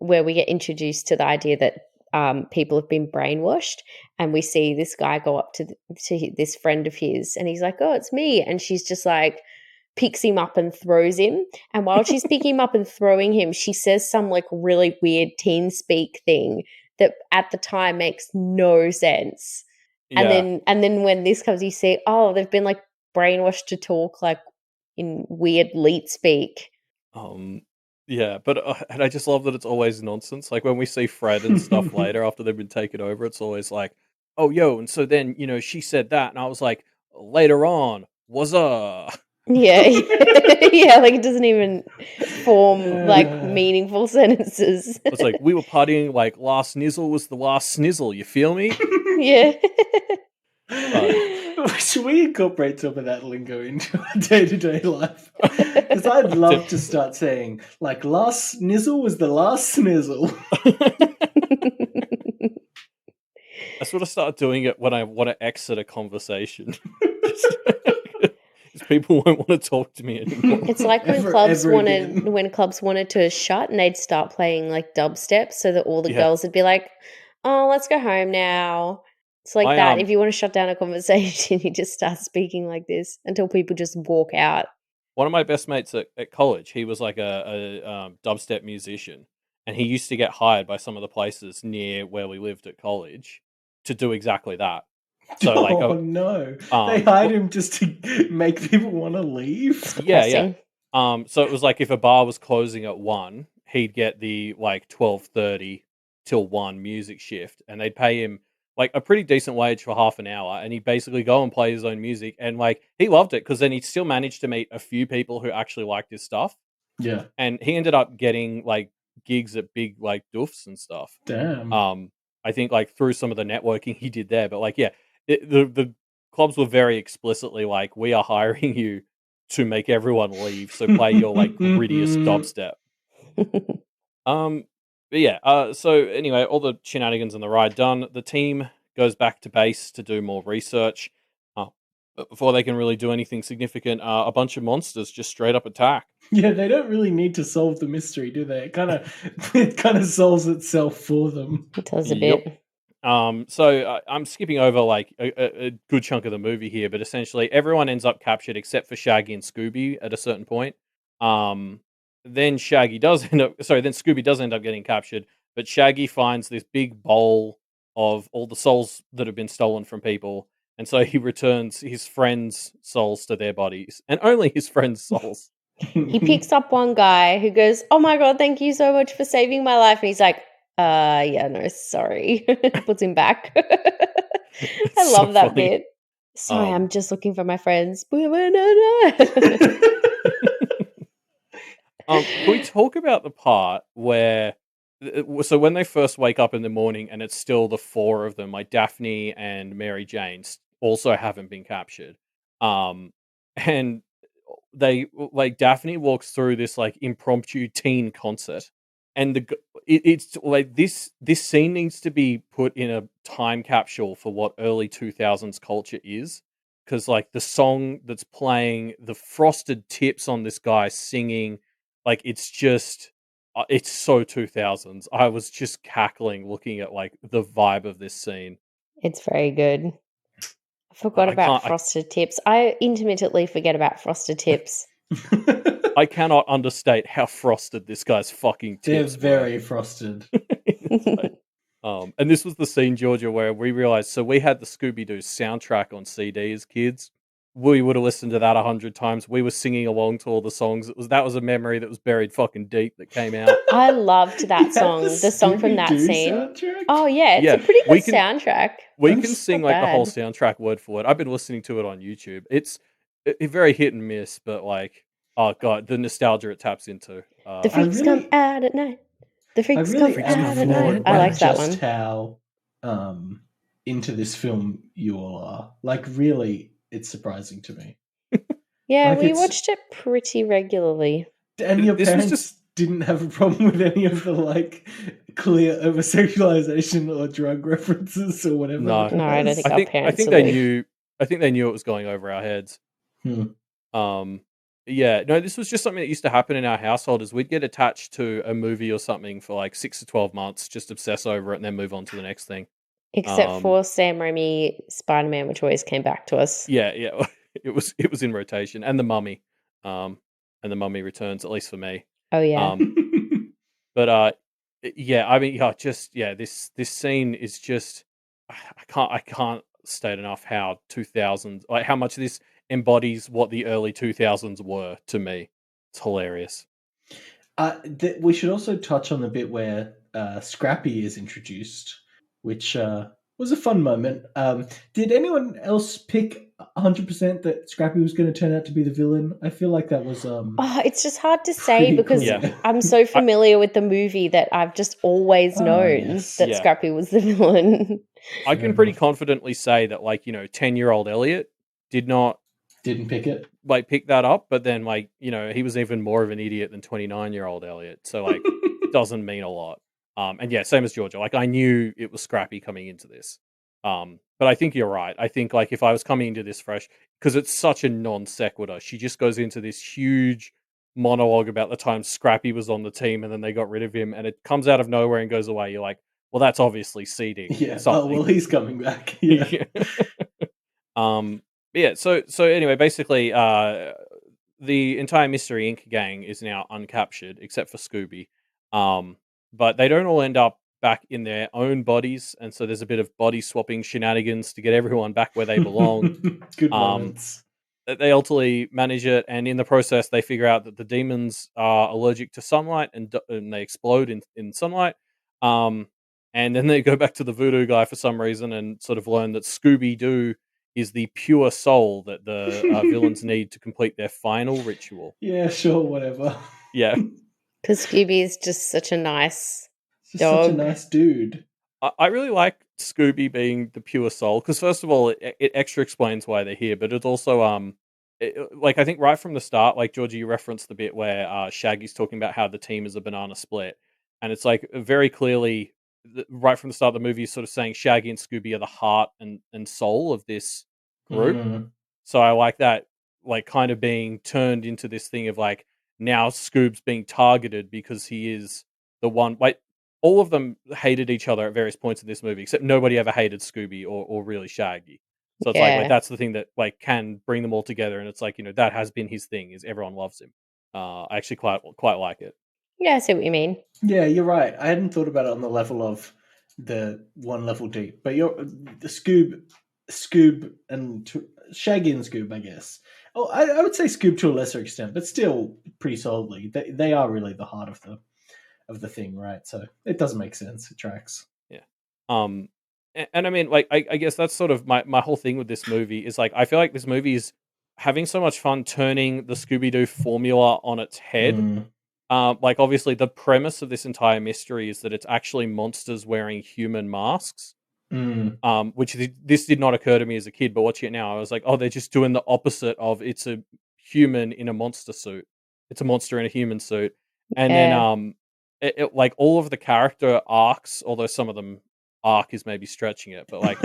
we get introduced to the idea that people have been brainwashed, and we see this guy go up to this friend of his, and he's like, "Oh, it's me," and she's just like picks him up and throws him. And while she's picking him up and throwing him, she says some like really weird teen speak thing that at the time makes no sense. Yeah, And then when this comes, you see, oh, they've been like brainwashed to talk like in weird leet speak. yeah, but and I just love that it's always nonsense. Like when we see Fred and stuff later after they've been taken over, it's always like, "Oh, yo," and so then she said that, and I was like, "Later on, was Yeah, yeah, like it doesn't even form like meaningful sentences. It's like we were partying like last snizzle was the last snizzle. You feel me? Yeah. Should we incorporate some of that lingo into our day-to-day life? Because I'd love to start saying, like, last snizzle was the last snizzle. I sort of start doing it when I want to exit a conversation. Because people won't want to talk to me anymore. It's like when clubs wanted to shut, and they'd start playing like dubstep so that all the girls would be like, "Oh, let's go home now." It's like that. If you want to shut down a conversation, you just start speaking like this until people just walk out. One of my best mates at college, he was like a dubstep musician, and he used to get hired by some of the places near where we lived at college to do exactly that. So like, no, they hired him just to make people want to leave. Yeah. So it was like if a bar was closing at 1, he'd get the like 12:30 till 1 music shift, and they'd pay him like a pretty decent wage for half an hour, and he'd basically go and play his own music, and like he loved it because then he still managed to meet a few people who actually liked his stuff. Yeah, and he ended up getting like gigs at big like doofs and stuff. Damn. I think like through some of the networking he did there, but like the clubs were very explicitly like, we are hiring you to make everyone leave, so play your like grittiest dubstep. But yeah, so anyway, all the shenanigans on the ride done, the team goes back to base to do more research. But before they can really do anything significant, a bunch of monsters just straight up attack. Yeah, they don't really need to solve the mystery, do they? It kind of solves itself for them. It does a bit. So I'm skipping over like a good chunk of the movie here, but essentially everyone ends up captured except for Shaggy and Scooby at a certain point. Then Scooby does end up getting captured, but Shaggy finds this big bowl of all the souls that have been stolen from people, and so he returns his friends' souls to their bodies, and only his friends' souls. He picks up one guy who goes, "Oh my god, thank you so much for saving my life," and he's like, yeah, no, sorry. Puts him back. I love that bit. Sorry, Um, I'm just looking for my friends. Can we talk about the part where so when they first wake up in the morning and it's still the four of them, like Daphne and Mary Jane also haven't been captured. Um, and they like Daphne walks through this like impromptu teen concert, and it's like this scene needs to be put in a time capsule for what early 2000s culture is, because like the song that's playing, the frosted tips on this guy singing, like it's just it's so 2000s. I was just cackling looking at like the vibe of this scene. It's very good. I forgot I about can't. Frosted Tips. I intermittently forget about Frosted Tips. I cannot understate how frosted this guy's fucking They're tips very frosted. were. And this was the scene, Georgia, where we realized. So we had the Scooby Doo soundtrack on CD as kids. We would have listened to that 100 times. We were singing along to all the songs. That was a memory that was buried fucking deep that came out. I loved that You had song. The song from that Scooby-Doo scene. soundtrack? Oh yeah, it's Yeah, a pretty we good can- soundtrack. We That's can sing not like the whole bad. soundtrack word for word. I've been listening to it on YouTube. It's very hit and miss, but like, oh god, the nostalgia it taps into. The freaks come really- out at night. The I freaks really come am out at floored night. by I like that just one. how into this film you all are. Like, really, it's surprising to me. Yeah, Like, we it's- watched it pretty regularly. And your This was parents didn't have a problem with any of the like clear over sexualization or drug references or whatever. No. that No, I don't was? think I our think parents they are like- knew. I think they knew it was going over our heads. Yeah, no, this was just something that used to happen in our household. Is we'd get attached to a movie or something for like 6 to 12 months, just obsess over it, and then move on to the next thing. Except for Sam Raimi Spider-Man, which always came back to us. Yeah, it was in rotation, and the Mummy, and the Mummy Returns, at least for me. Oh yeah. But yeah, I mean, this scene is just I can't state enough how 2000s, like how much this embodies what the early 2000s were to me. It's hilarious. We should also touch on the bit where Scrappy is introduced, which was a fun moment. Did anyone else pick 100% that Scrappy was going to turn out to be the villain? I feel like that was. Oh, it's just hard to say pretty because clear. I'm so familiar with the movie that I've just always known yes. that Yeah. Scrappy was the villain. I Fair can pretty enough. confidently say that, like, 10-year-old Elliot did not Didn't pick it. like pick that up, but then like, he was even more of an idiot than 29-year-old Elliot. So like, it doesn't mean a lot. And yeah, same as Georgia. Like, I knew it was Scrappy coming into this. But I think you're right. I think like if I was coming into this fresh, because it's such a non sequitur, she just goes into this huge monologue about the time Scrappy was on the team and then they got rid of him, and it comes out of nowhere and goes away. You're like, well, that's obviously seeding. Yeah. something. Oh well, he's coming back. Yeah. Yeah. So anyway, basically, the entire Mystery Inc. gang is now uncaptured except for Scooby. But they don't all end up back in their own bodies, and so there's a bit of body swapping shenanigans to get everyone back where they belong. Good moments. They ultimately manage it, and in the process, they figure out that the demons are allergic to sunlight, and they explode in sunlight. And then they go back to the voodoo guy for some reason, and sort of learn that Scooby Doo is the pure soul that the villains need to complete their final ritual. Yeah, sure, whatever. Yeah, Because Scooby is just such a nice Just such a dog. nice dude. I really like Scooby being the pure soul because first of all, it extra explains why they're here, but it also like I think right from the start, like Georgie, you referenced the bit where Shaggy's talking about how the team is a banana split, and it's like very clearly right from the start of the movie, sort of saying Shaggy and Scooby are the heart and soul of this group. Mhm. So I like that, like kind of being turned into this thing of like now Scoob's being targeted because he is the one. Like all of them hated each other at various points in this movie, except nobody ever hated Scooby or really Shaggy. So it's like Yeah. that's the thing that like can bring them all together, and it's like that has been his thing is everyone loves him. I actually quite like it. Yeah, I see what you mean. Yeah, you're right. I hadn't thought about it on the level of the one level deep, but you're the Scoob, and Shaggy and Scoob, I guess. Oh, I would say Scoob to a lesser extent, but still pretty solidly. They are really the heart of the thing, right? So it does make sense. It tracks. Yeah. And I mean, like, I guess that's sort of my whole thing with this movie is like I feel like this movie is having so much fun turning the Scooby Doo formula on its head. Mm, Like, obviously, the premise of this entire mystery is that it's actually monsters wearing human masks. mm. Which this did not occur to me as a kid, but watching it now, I was like, oh, they're just doing the opposite of it's a human in a monster suit. It's a monster in a human suit, and then Yeah. like all of the character arcs, although some of them arc is maybe stretching it, but like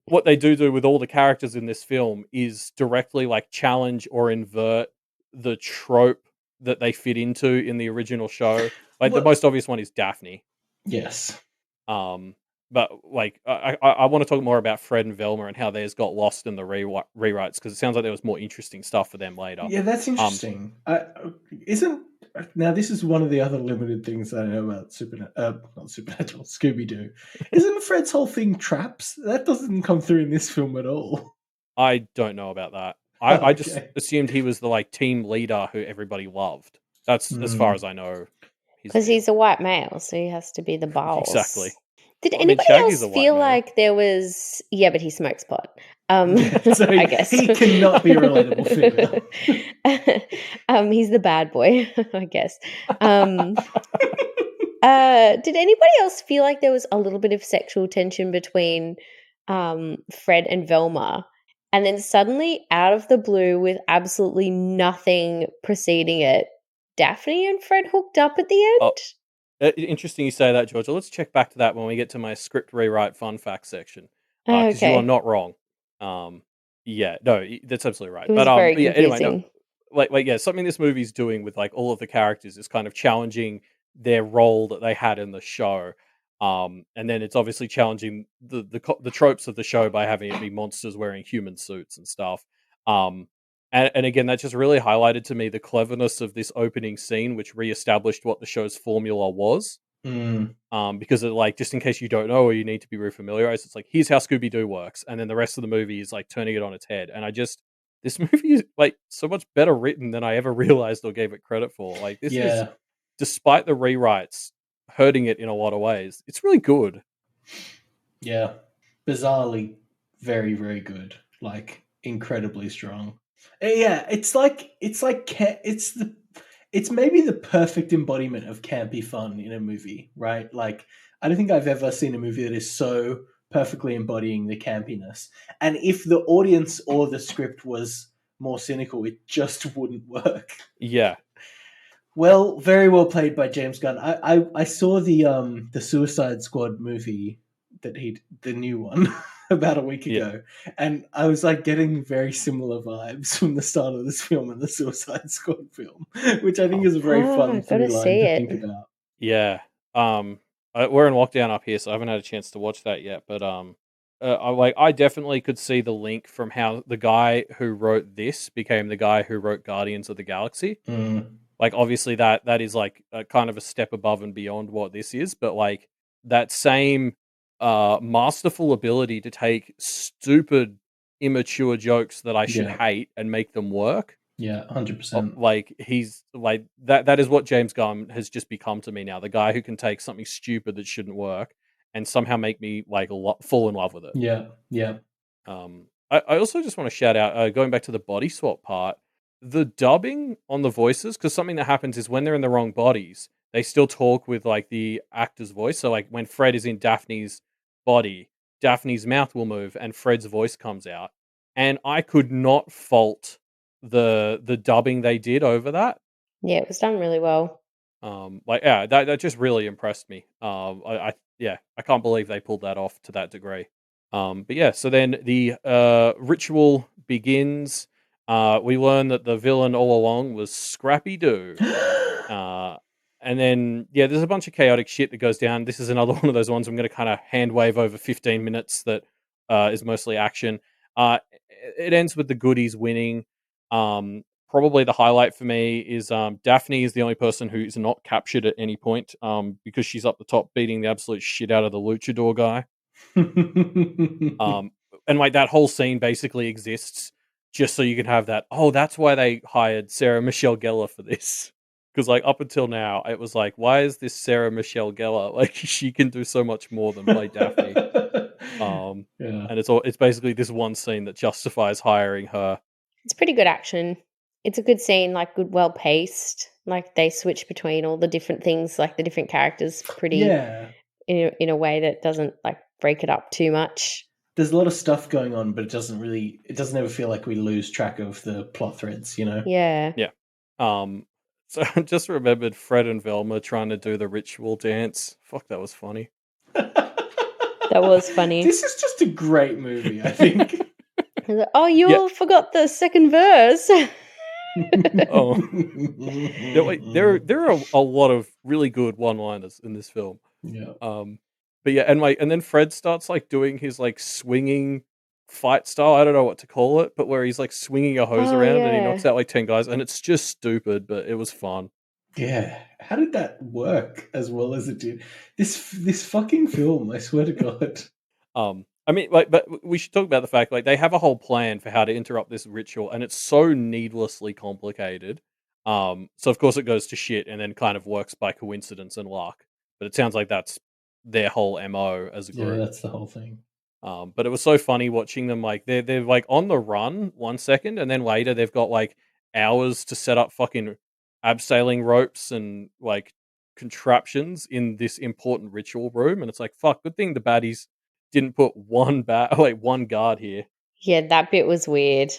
what they do with all the characters in this film is directly like challenge or invert the trope that they fit into in the original show. Like the Well, most obvious one is Daphne. yes. Um, but like I want to talk more about Fred and Velma and how theirs got lost in the rewrites because it sounds like there was more interesting stuff for them later. Yeah, that's interesting. Isn't now this is one of the other limited things that I know about not Supernatural, Scooby Doo. Isn't Fred's whole thing traps? That doesn't come through in this film at all. I don't know about that. Oh, I just okay. assumed he was the like team leader who everybody loved. That's as far as I know. Because he's a white male, so he has to be the boss. Exactly. Did Well, I mean, anybody Shaggy's else a white feel male. like there was? Yeah, but he smokes pot. Yeah, so I guess he cannot be a relatable figure. He's the bad boy, I guess. Did anybody else feel like there was a little bit of sexual tension between Fred and Velma? And then suddenly, out of the blue, with absolutely nothing preceding it, Daphne and Fred hooked up at the end? Oh, interesting you say that, Georgia. Let's check back to that when we get to my script rewrite fun fact section. Because you are Okay. not wrong. Yeah, no, that's absolutely right. It was But very yeah, anyway, no, confusing. like yeah, something this movie's doing with like all of the characters is kind of challenging their role that they had in the show. And then it's obviously challenging the tropes of the show by having it be monsters wearing human suits and stuff. And again, that just really highlighted to me the cleverness of this opening scene, which reestablished what the show's formula was. Mm, Because it, like, just in case you don't know or you need to be refamiliarized, it's like, here's how Scooby Doo works, and then the rest of the movie is like turning it on its head. And this movie is like so much better written than I ever realized or gave it credit for. Like, this is, yeah, despite the rewrites hurting it in a lot of ways, it's really good. yeah. Bizarrely, very, very good. Like incredibly strong. Yeah, it's maybe the perfect embodiment of campy fun in a movie, right? Like I don't think I've ever seen a movie that is so perfectly embodying the campiness. And if the audience or the script was more cynical, it just wouldn't work. Yeah. Well, very well played by James Gunn. I saw the Suicide Squad movie the new one about a week ago, and I was like getting very similar vibes from the start of this film and the Suicide Squad film, which I think is a very fun gotta through line see to it. think about. Yeah. We're in lockdown up here, so I haven't had a chance to watch that yet. But I definitely could see the link from how the guy who wrote this became the guy who wrote Guardians of the Galaxy. Like, obviously, that is like a kind of a step above and beyond what this is, but like that same masterful ability to take stupid, immature jokes that I should hate and make them work. Yeah, 100%. Like, he's like that is what James Gunn has just become to me now. The guy who can take something stupid that shouldn't work and somehow make me like fall in love with it. Yeah. I also just want to shout out, going back to the body swap part, the dubbing on the voices, because something that happens is when they're in the wrong bodies, they still talk with like the actor's voice. So like when Fred is in Daphne's body, Daphne's mouth will move and Fred's voice comes out. And I could not fault the dubbing they did over that. Yeah, it was done really well. That just really impressed me. I can't believe they pulled that off to that degree. But yeah, so then the ritual begins. We learn that the villain all along was Scrappy Doo. And then, yeah, there's a bunch of chaotic shit that goes down. This is another one of those ones I'm going to kind of hand wave over 15 minutes that is mostly action. It ends with the goodies winning. Probably the highlight for me is Daphne is the only person who is not captured at any point because she's up the top beating the absolute shit out of the luchador guy. And like that whole scene basically exists just so you can have that. Oh, that's why they hired Sarah Michelle Gellar for this. Because like up until now, it was like, why is this Sarah Michelle Gellar? Like she can do so much more than play Daphne. Yeah. And it's basically this one scene that justifies hiring her. It's pretty good action. It's a good scene, like good, well paced. Like they switch between all the different things, like the different characters, pretty Yeah. in a way that doesn't like break it up too much. There's a lot of stuff going on, but it doesn't ever feel like we lose track of the plot threads, you know? Yeah. Yeah. So I just remembered Fred and Velma trying to do the ritual dance. Fuck, that was funny. That was funny. This is just a great movie, I think. Oh, you all forgot the second verse. Oh, there are a lot of really good one-liners in this film. Yeah. But yeah, and then Fred starts like doing his like swinging fight style. I don't know what to call it, but where he's like swinging a hose around and he knocks out like 10 guys, and it's just stupid, but it was fun. Yeah, how did that work as well as it did? This fucking film, I swear to God. I mean, like, but we should talk about the fact like they have a whole plan for how to interrupt this ritual, and it's so needlessly complicated. So of course it goes to shit, and then kind of works by coincidence and luck. But it sounds like that's their whole MO as a group. Yeah, that's the whole thing. But it was so funny watching them like they're like on the run 1 second, and then later they've got like hours to set up fucking abseiling ropes and like contraptions in this important ritual room, and it's like fuck. Good thing the baddies didn't put one guard here. Yeah, that bit was weird.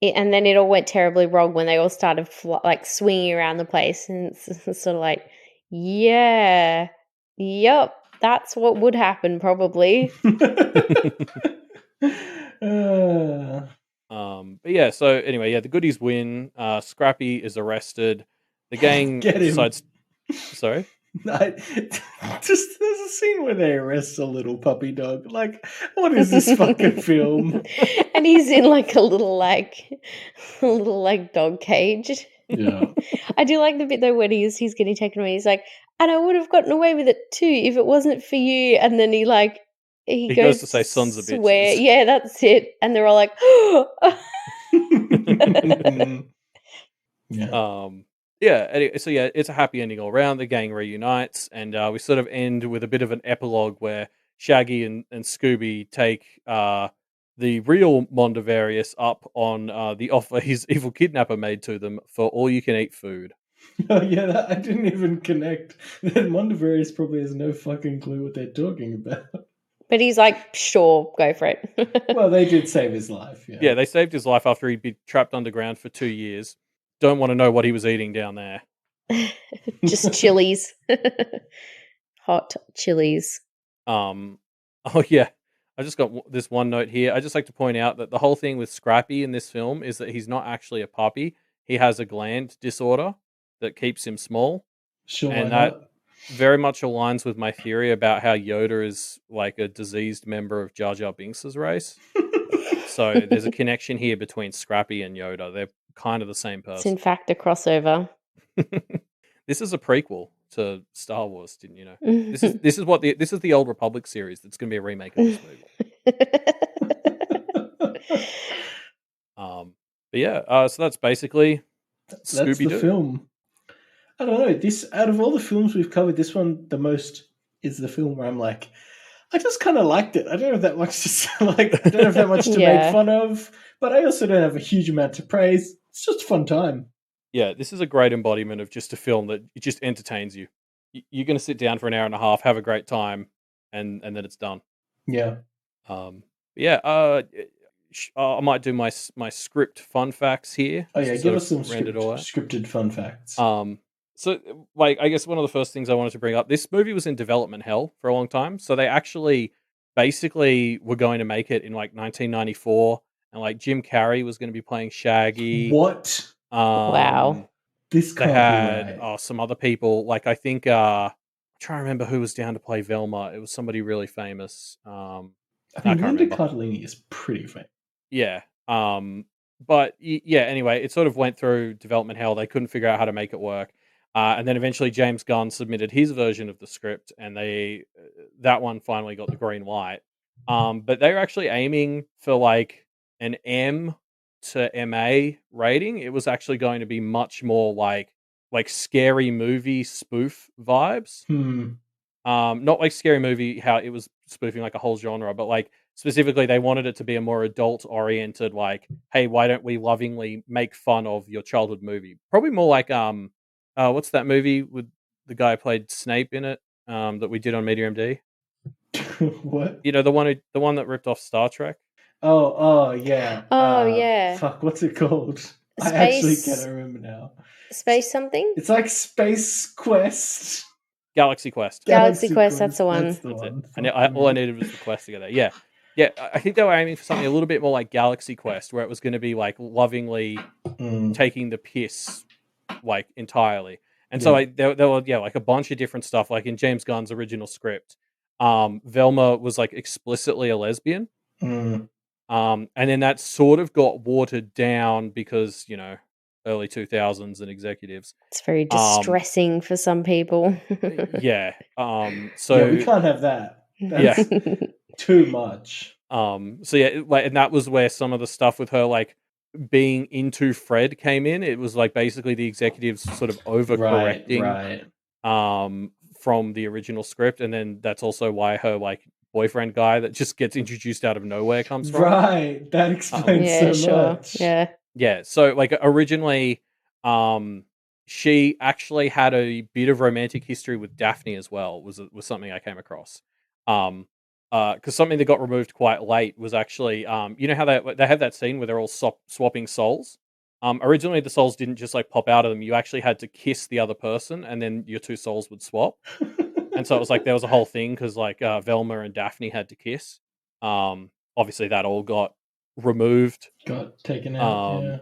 And then it all went terribly wrong when they all started like swinging around the place, and it's sort of like, yeah, yep, that's what would happen probably. But yeah, so anyway, yeah, the goodies win. Scrappy is arrested. The gang Get him. decides. Sorry. Just there's a scene where they arrest a little puppy dog. Like, what is this fucking film? And he's in like a little dog cage. Yeah. I do like the bit though when he's getting taken away. He's like, and I would have gotten away with it too if it wasn't for you. And then he goes to say sons of bitches. Swear. Yeah, that's it. And they're all like, yeah. So yeah, it's a happy ending all around. The gang reunites, and we sort of end with a bit of an epilogue where Shaggy and Scooby take the real Mondavarius up on the offer his evil kidnapper made to them for all-you-can-eat food. Oh yeah, I didn't even connect. That Mondavarius probably has no fucking clue what they're talking about. But he's like, sure, go for it. Well, they did save his life. Yeah, they saved his life after he'd been trapped underground for 2 years. Don't want to know what he was eating down there. Just chilies. Hot chilies. Oh yeah. I just got this one note here. I just like to point out that the whole thing with Scrappy in this film is that he's not actually a puppy. He has a gland disorder that keeps him small. Sure, and that very much aligns with my theory about how Yoda is like a diseased member of Jar Jar Binks' race. So there's a connection here between Scrappy and Yoda. They're kind of the same person. It's in fact a crossover. This is a prequel to Star Wars, didn't you know? This is the Old Republic series that's going to be a remake of this movie. But yeah, so that's basically Scooby-Doo. That's the film. I don't know. This, out of all the films we've covered, this one the most is the film where I'm like, I just kind of liked it. I don't have that much to like. I don't have that much to make fun of, but I also don't have a huge amount to praise. It's just a fun time. Yeah, this is a great embodiment of just a film that it just entertains you. You're going to sit down for an hour and a half, have a great time, and then it's done. Yeah. I might do my script fun facts here. Oh yeah, give us some scripted fun facts. So, like, I guess one of the first things I wanted to bring up, this movie was in development hell for a long time. So they actually basically were going to make it in like 1994, and like Jim Carrey was going to be playing Shaggy. What? Wow. This they had some other people. Like I think I'm trying to remember who was down to play Velma. It was somebody really famous. I think Linda Cardellini is pretty famous. Yeah. But yeah. Anyway, it sort of went through development hell. They couldn't figure out how to make it work. And then eventually James Gunn submitted his version of the script, and that one finally got the green light. But they were actually aiming for like an M to MA rating. It was actually going to be much more like like scary movie spoof vibes. Not like Scary Movie, how it was spoofing like a whole genre, but like specifically they wanted it to be a more adult oriented, like, hey, why don't we lovingly make fun of your childhood movie? Probably more like what's that movie with the guy who played Snape in it, that we did on Media MD? What? You know, the one that ripped off Star Trek? Oh, yeah. Oh, yeah. Fuck, what's it called? I actually Space- can't remember now. Space something? It's like Space Quest. Galaxy Quest. Galaxy Quest, that's the one. That's the That's it. one. All I needed was the quest to get there. Yeah. Yeah, I think they were aiming for something a little bit more like Galaxy Quest, where it was going to be like lovingly taking the piss, like entirely. And so like there were like a bunch of different stuff. Like in James Gunn's original script, Velma was like explicitly a lesbian, and then that sort of got watered down because early 2000s and executives. It's very distressing for some people. Yeah. So yeah, we can't have that. That's too much. So yeah, like, and that was where some of the stuff with her like being into Fred came in. It was like basically the executives sort of overcorrecting from the original script, and then that's also why her like boyfriend guy that just gets introduced out of nowhere comes from. Right, that explains so much. Yeah. So like originally, she actually had a bit of romantic history with Daphne as well. Was something I came across. Because something that got removed quite late was actually, you know how they have that scene where they're all swapping souls. Originally the souls didn't just like pop out of them. You actually had to kiss the other person, and then your two souls would swap. And so it was like there was a whole thing because like Velma and Daphne had to kiss. Obviously that all got removed, got taken out.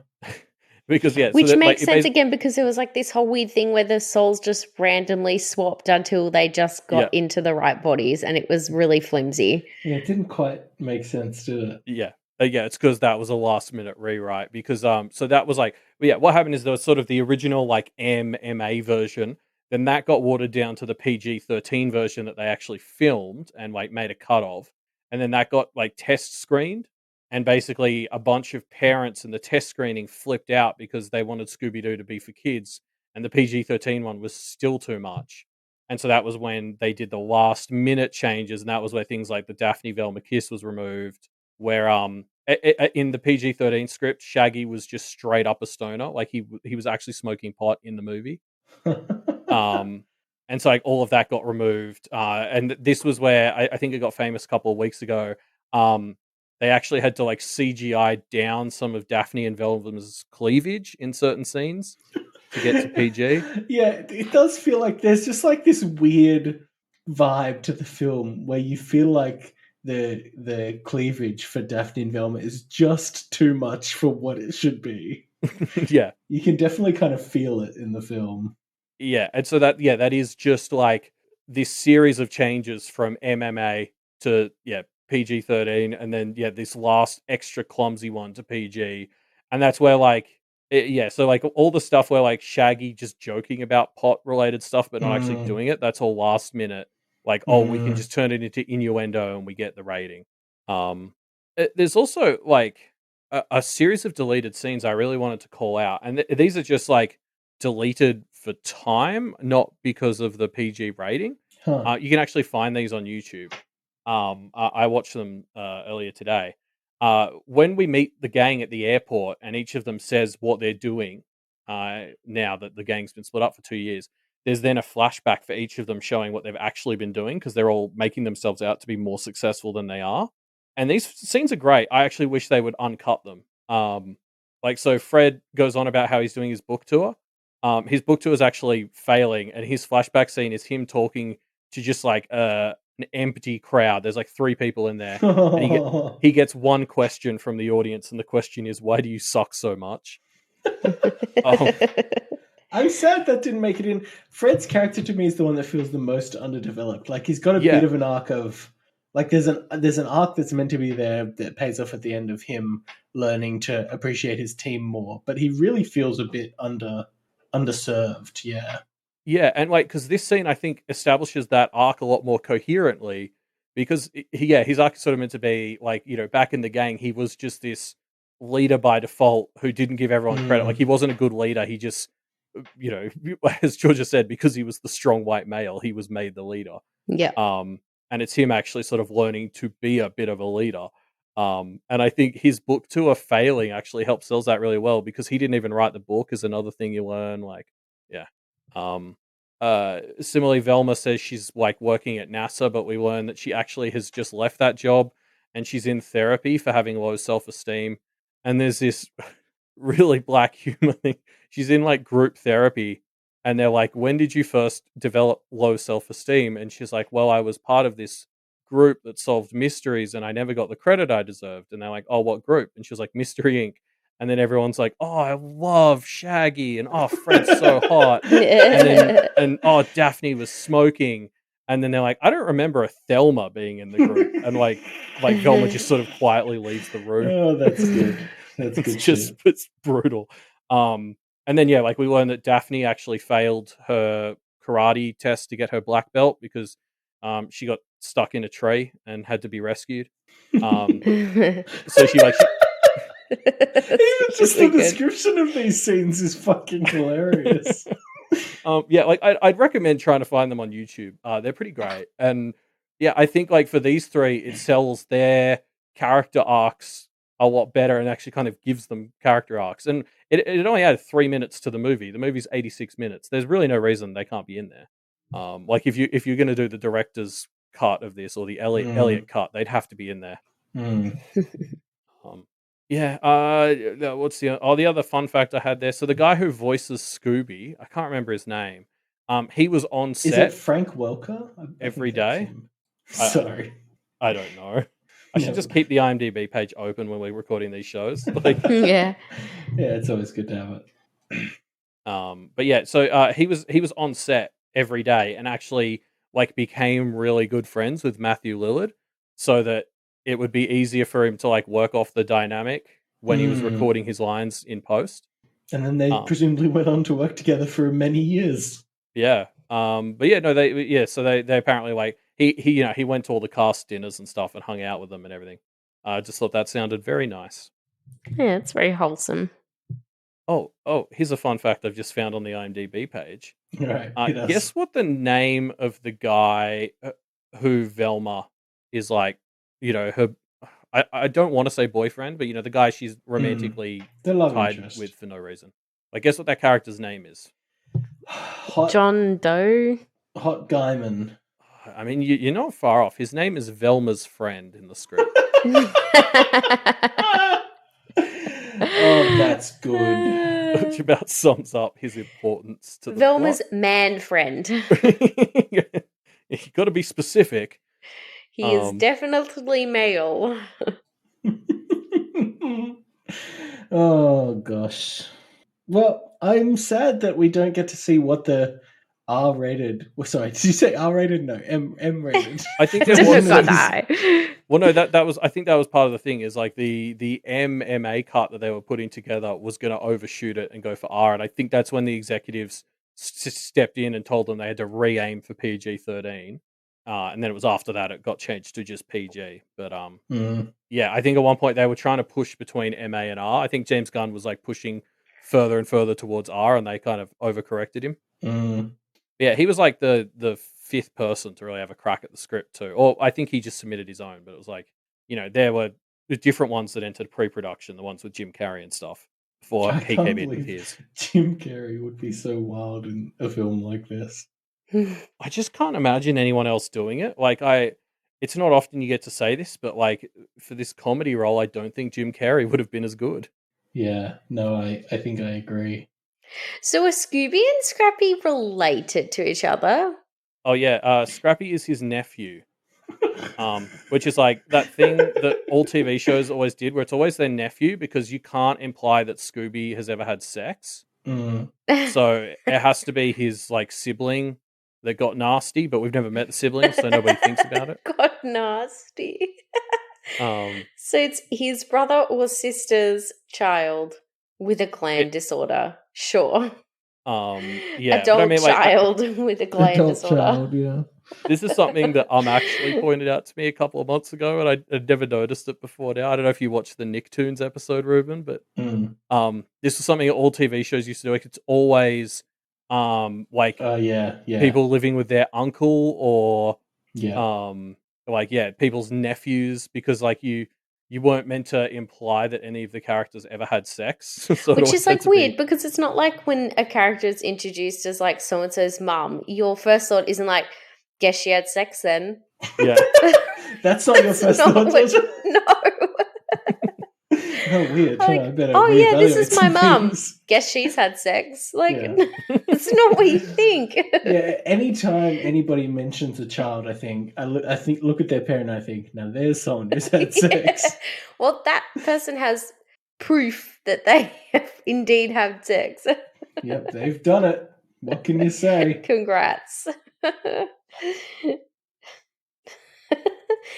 Because which so makes sense again because there was like this whole weird thing where the souls just randomly swapped until they just got into the right bodies, and it was really flimsy. Yeah, it didn't quite make sense, did it? Yeah. It's because that was a last minute rewrite because so that was like what happened is there was sort of the original like MMA version, then that got watered down to the PG-13 version that they actually filmed and like made a cut of, and then that got like test screened, and basically a bunch of parents in the test screening flipped out because they wanted Scooby-Doo to be for kids, and the PG-13 one was still too much. And so that was when they did the last minute changes, and that was where things like the Daphne Velma kiss was removed, where in the PG-13 script, Shaggy was just straight up a stoner, like he was actually smoking pot in the movie. And so like all of that got removed, and this was where I think it got famous a couple of weeks ago. They actually had to like CGI down some of Daphne and Velma's cleavage in certain scenes to get to PG. Yeah, it does feel like there's just like this weird vibe to the film where you feel like the cleavage for Daphne and Velma is just too much for what it should be. Yeah. You can definitely kind of feel it in the film. Yeah, and so that is just like this series of changes from MMA to PG-13, and then this last extra clumsy one to PG, and that's where like so like all the stuff where like Shaggy just joking about pot related stuff but not actually doing it, that's all last minute. Like we can just turn it into innuendo and we get the rating. There's also like a series of deleted scenes I really wanted to call out, and these are just like deleted for time, not because of the PG rating. You can actually find these on YouTube. I watched them earlier today. When we meet the gang at the airport and each of them says what they're doing, now that the gang's been split up for 2 years, there's then a flashback for each of them showing what they've actually been doing because they're all making themselves out to be more successful than they are. And these scenes are great. I actually wish they would uncut them. Like, so Fred goes on about how he's doing his book tour. His book tour is actually failing, and his flashback scene is him talking to just like an empty crowd. There's like 3 people in there. And he gets one question from the audience, and the question is, "Why do you suck so much?" I'm sad that didn't make it in. Fred's character to me is the one that feels the most underdeveloped. Like he's got a bit of an arc of like there's an arc that's meant to be there that pays off at the end of him learning to appreciate his team more, but he really feels a bit underserved. Yeah, and like because this scene I think establishes that arc a lot more coherently because his arc is sort of meant to be like back in the gang he was just this leader by default who didn't give everyone credit. Like he wasn't a good leader. He just you know, as Georgia said, because he was the strong white male, he was made the leader. Yeah. And it's him actually sort of learning to be a bit of a leader. And I think his book tour failing actually helps sells that really well, because he didn't even write the book, is another thing you learn. Like, yeah. Similarly, Velma says she's like working at NASA, but we learn that she actually has just left that job and she's in therapy for having low self-esteem. And there's this really black humor thing. She's in like group therapy, and they're like, "When did you first develop low self-esteem?" And she's like, "Well, I was part of this group that solved mysteries and I never got the credit I deserved." And they're like, "Oh, what group?" And she was like, "Mystery Inc." And then everyone's like, "Oh, I love Shaggy," and "Oh, Fred's so hot." And "Oh, Daphne was smoking." And then they're like, "I don't remember a Thelma being in the group." And like Velma just sort of quietly leaves the room. Oh, that's good. That's It's good just shit. it's brutal. And then yeah, like we learned that Daphne actually failed her karate test to get her black belt because she got stuck in a tree and had to be rescued. So she Even just the description of these scenes is fucking hilarious. yeah, like I'd recommend trying to find them on YouTube. They're pretty great. And yeah, I think like for these three, it sells their character arcs a lot better and actually kind of gives them character arcs. And it only had 3 minutes to the movie. The movie's 86 minutes. There's really no reason they can't be in there. Like if you're going to do the director's cut of this or the Elliot cut, they'd have to be in there. Yeah. What's the other fun fact I had there? So the guy who voices Scooby, I can't remember his name. He was on set. Is it Frank Welker? Every day? Sorry, I don't know. I should just keep the IMDb page open when we're recording these shows. Like, yeah, it's always good to have it. But yeah, so he was on set every day and actually like became really good friends with Matthew Lillard, so that it would be easier for him to like work off the dynamic when he was recording his lines in post. And then they presumably went on to work together for many years. Yeah. But yeah, no, so they apparently like he went to all the cast dinners and stuff and hung out with them and everything. I just thought that sounded very nice. Yeah, it's very wholesome. Oh, here's a fun fact I've just found on the IMDb page. Right. Guess what the name of the guy who Velma is like, her, I don't want to say boyfriend, but the guy she's romantically tied with for no reason. Like, guess what that character's name is? John Doe? Hot Guyman. I mean, you're not far off. His name is Velma's friend in the script. Oh, that's good. Which about sums up his importance to the Velma's plot. man friend. You got to be specific. He is definitely male. Oh, gosh. Well, I'm sad that we don't get to see what the R-rated... Well, sorry, did you say R-rated? No, M-rated. I think there was... Well, no, that was... I think that was part of the thing, is like the MMA cut that they were putting together was going to overshoot it and go for R, and I think that's when the executives stepped in and told them they had to re-aim for PG-13. And then it was after that it got changed to just PG. But yeah, I think at one point they were trying to push between MA and R. I think James Gunn was like pushing further and further towards R, and they kind of overcorrected him. Yeah, he was like the fifth person to really have a crack at the script too. Or I think he just submitted his own, but it was like, there were the different ones that entered pre-production, the ones with Jim Carrey and stuff, before he came in with his. Jim Carrey would be so wild in a film like this. I just can't imagine anyone else doing it. Like, it's not often you get to say this, but like for this comedy role, I don't think Jim Carrey would have been as good. Yeah, no, I think I agree. So are Scooby and Scrappy related to each other? Oh yeah, Scrappy is his nephew. Which is like that thing that all TV shows always did, where it's always their nephew, because you can't imply that Scooby has ever had sex. So it has to be his like sibling that got nasty, but we've never met the sibling, so nobody thinks about it. Got nasty. So it's his brother or sister's child with a gland disorder. Sure. Yeah. Adult child with a gland disorder. Child, yeah. This is something that actually pointed out to me a couple of months ago, and I'd never noticed it before now. I don't know if you watched the Nicktoons episode, Ruben, but Mm. this is something all TV shows used to do. Like, it's always like Yeah. people living with their uncle or Yeah. people's nephews, because like you weren't meant to imply that any of the characters ever had sex. So it Which always is had like to be- weird because it's not like when a character is introduced as like so and so's mum, your first thought isn't like, guess she had sex then. Yeah. That's not your first thought, Georgia? No. Oh, weird. Like, I better oh yeah, this reevaluate is my some mum. things. Guess she's had sex. Like, Yeah. it's not what you think. Yeah, anytime anybody mentions a child, I think look at their parent, I think, now there's someone who's had sex. Yeah. Well, that person has proof that they have indeed had sex. Yep, they've done it. What can you say? Congrats.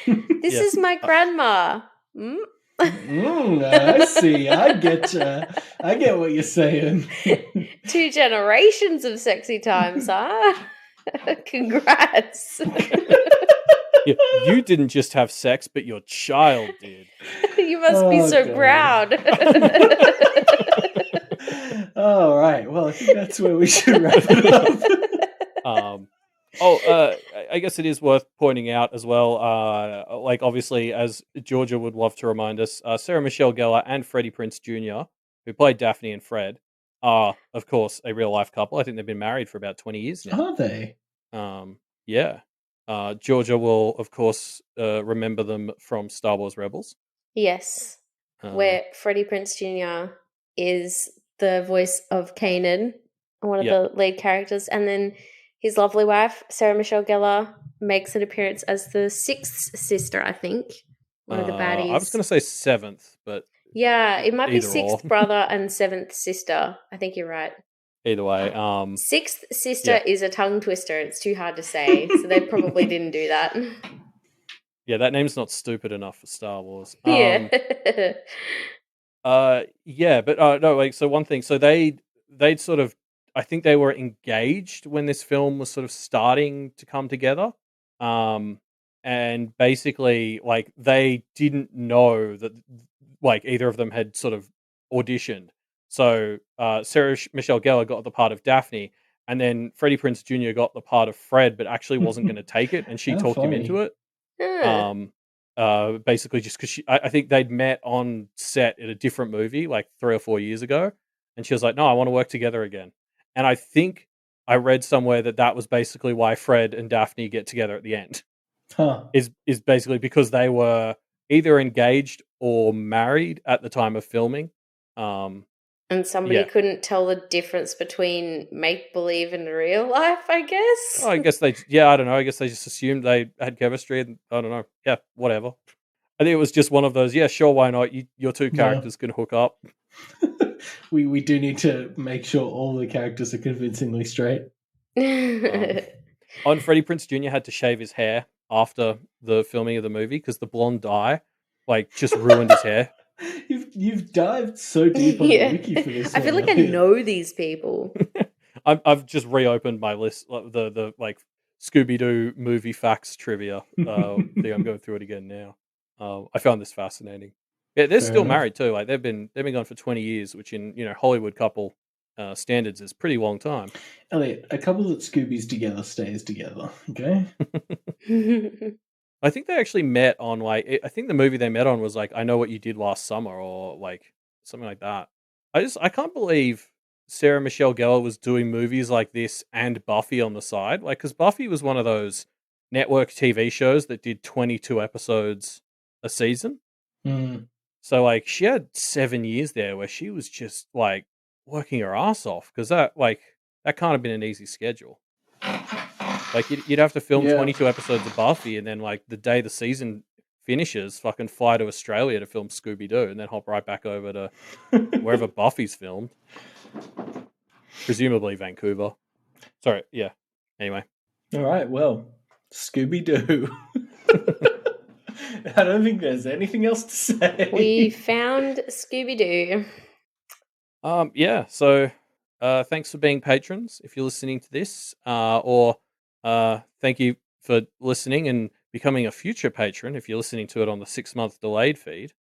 This Yeah. is my grandma. Mm? I see. I get you. I get what you're saying. 2 generations of sexy times, huh? Congrats. Yeah, you didn't just have sex, but your child did. You must be so God. proud. All right. Well, I think that's where we should wrap it up. I guess it is worth pointing out as well, like obviously, as Georgia would love to remind us, Sarah Michelle Gellar and Freddie Prinze Jr., who played Daphne and Fred, are, of course, a real-life couple. I think they've been married for about 20 years now. Are they? Yeah. Georgia will, of course, remember them from Star Wars Rebels. Yes. Where Freddie Prinze Jr. is the voice of Kanan, one of the lead characters, and then his lovely wife, Sarah Michelle Gellar, makes an appearance as the 6th sister, I think. One of the baddies. I was going to say 7th, but... Yeah, it might be either 6th or. brother and 7th sister. I think you're right. Either way. 6th sister is a tongue twister. It's too hard to say, so they probably didn't do that. Yeah, that name's not stupid enough for Star Wars. Yeah. No, like, so one thing, so they'd sort of, I think they were engaged when this film was sort of starting to come together. And basically, like, they didn't know that, like, either of them had sort of auditioned. So Sarah Michelle Gellar got the part of Daphne, and then Freddie Prinze Jr. got the part of Fred, but actually wasn't going to take it, and she How talked him funny. into it. Huh. Basically just because I think they'd met on set in a different movie like 3 or 4 years ago, and she was like, "No, I want to work together again." And I think I read somewhere that was basically why Fred and Daphne get together at the end. Huh. Is basically because they were either engaged or married at the time of filming. And somebody couldn't tell the difference between make-believe and real life, I guess? I guess I don't know. I guess they just assumed they had chemistry, and I don't know. Yeah, whatever. I think it was just one of those, yeah, sure, why not? Your two characters can hook up. We do need to make sure all the characters are convincingly straight. And Freddie Prinze Jr. had to shave his hair after the filming of the movie because the blonde dye like just ruined his hair. You've dived so deep on the wiki for this. I feel like I know these people. I've just reopened my list, the like Scooby-Doo movie facts trivia. I'm going through it again now. I found this fascinating. Yeah, they're still married too. Like they've been gone for 20 years, which in Hollywood couple standards is pretty long time. Elliot, a couple that Scooby's together stays together. Okay. I think they actually met on I think the movie they met on was like I Know What You Did Last Summer or like something like that. I can't believe Sarah Michelle Gellar was doing movies like this and Buffy on the side. Like, because Buffy was one of those network TV shows that did 22 episodes a season. Mm. So like she had 7 years there where she was just like working her ass off because that can't have been an easy schedule. Like you'd have to film 22 episodes of Buffy and then like the day the season finishes, fucking fly to Australia to film Scooby-Doo and then hop right back over to wherever Buffy's filmed. Presumably Vancouver. Sorry, yeah. Anyway. All right, well, Scooby-Doo. I don't think there's anything else to say. We found Scooby-Doo. Yeah, so thanks for being patrons if you're listening to this, or thank you for listening and becoming a future patron if you're listening to it on the 6-month delayed feed.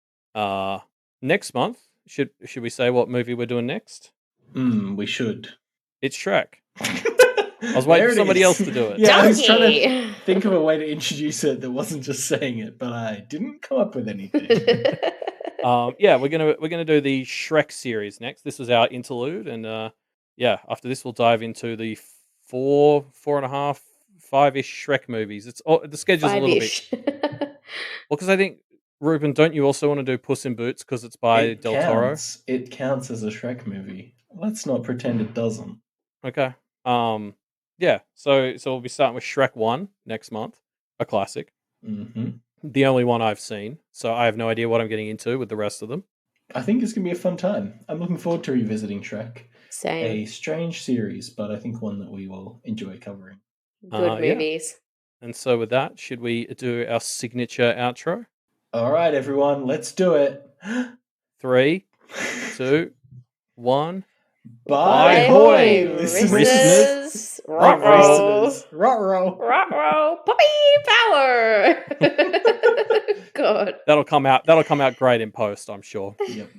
Next month, should we say what movie we're doing next? We should. It's Shrek. I was waiting for somebody else to do it. Yeah, I was trying Donkey! to think of a way to introduce it that wasn't just saying it, but I didn't come up with anything. Yeah, we're gonna do the Shrek series next. This was our interlude, and yeah, after this we'll dive into the 4.5, 5-ish Shrek movies. It's the schedule's a little bit. 5-ish. Well, because I think Reuben, don't you also want to do Puss in Boots because it's by Del Toro? It counts as a Shrek movie. Let's not pretend it doesn't. Okay. Yeah. So we'll be starting with Shrek 1 next month, a classic. Mm-hmm. The only one I've seen, so I have no idea what I'm getting into with the rest of them. I think it's gonna be a fun time. I'm looking forward to revisiting Shrek. Same. A strange series, but I think one that we will enjoy covering. Good movies. And so with that, should we do our signature outro? All right, everyone, let's do it. 3, 2, 1. Bye, hoy, listeners. Ruh Roh. Ruh Roh. Puppy power. God. That'll come out great in post, I'm sure. Yep.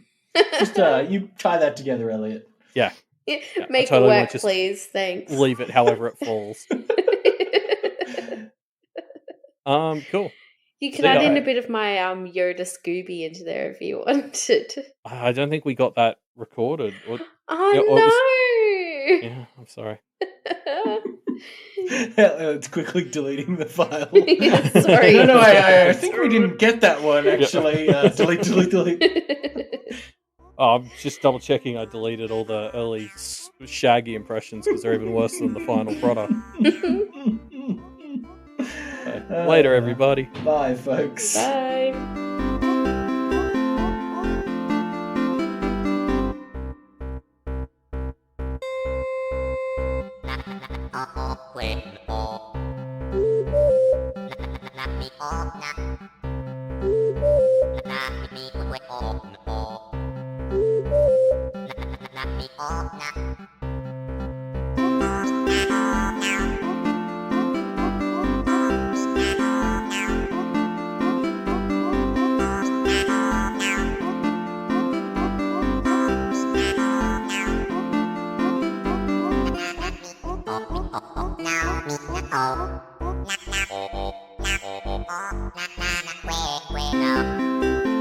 Just you tie that together, Elliot. Yeah. Make totally it work, please. Thanks. Leave it however it falls. Cool. You can add in a bit of my Yoda Scooby into there if you wanted. I don't think we got that recorded. Oh, no! Yeah, I'm sorry. It's quickly deleting the file. Yeah, sorry. No, I think we didn't get that one, actually. Delete. Oh, I'm just double checking I deleted all the early Shaggy impressions because they're even worse than the final product. Later, everybody. Bye, folks. Bye. Now,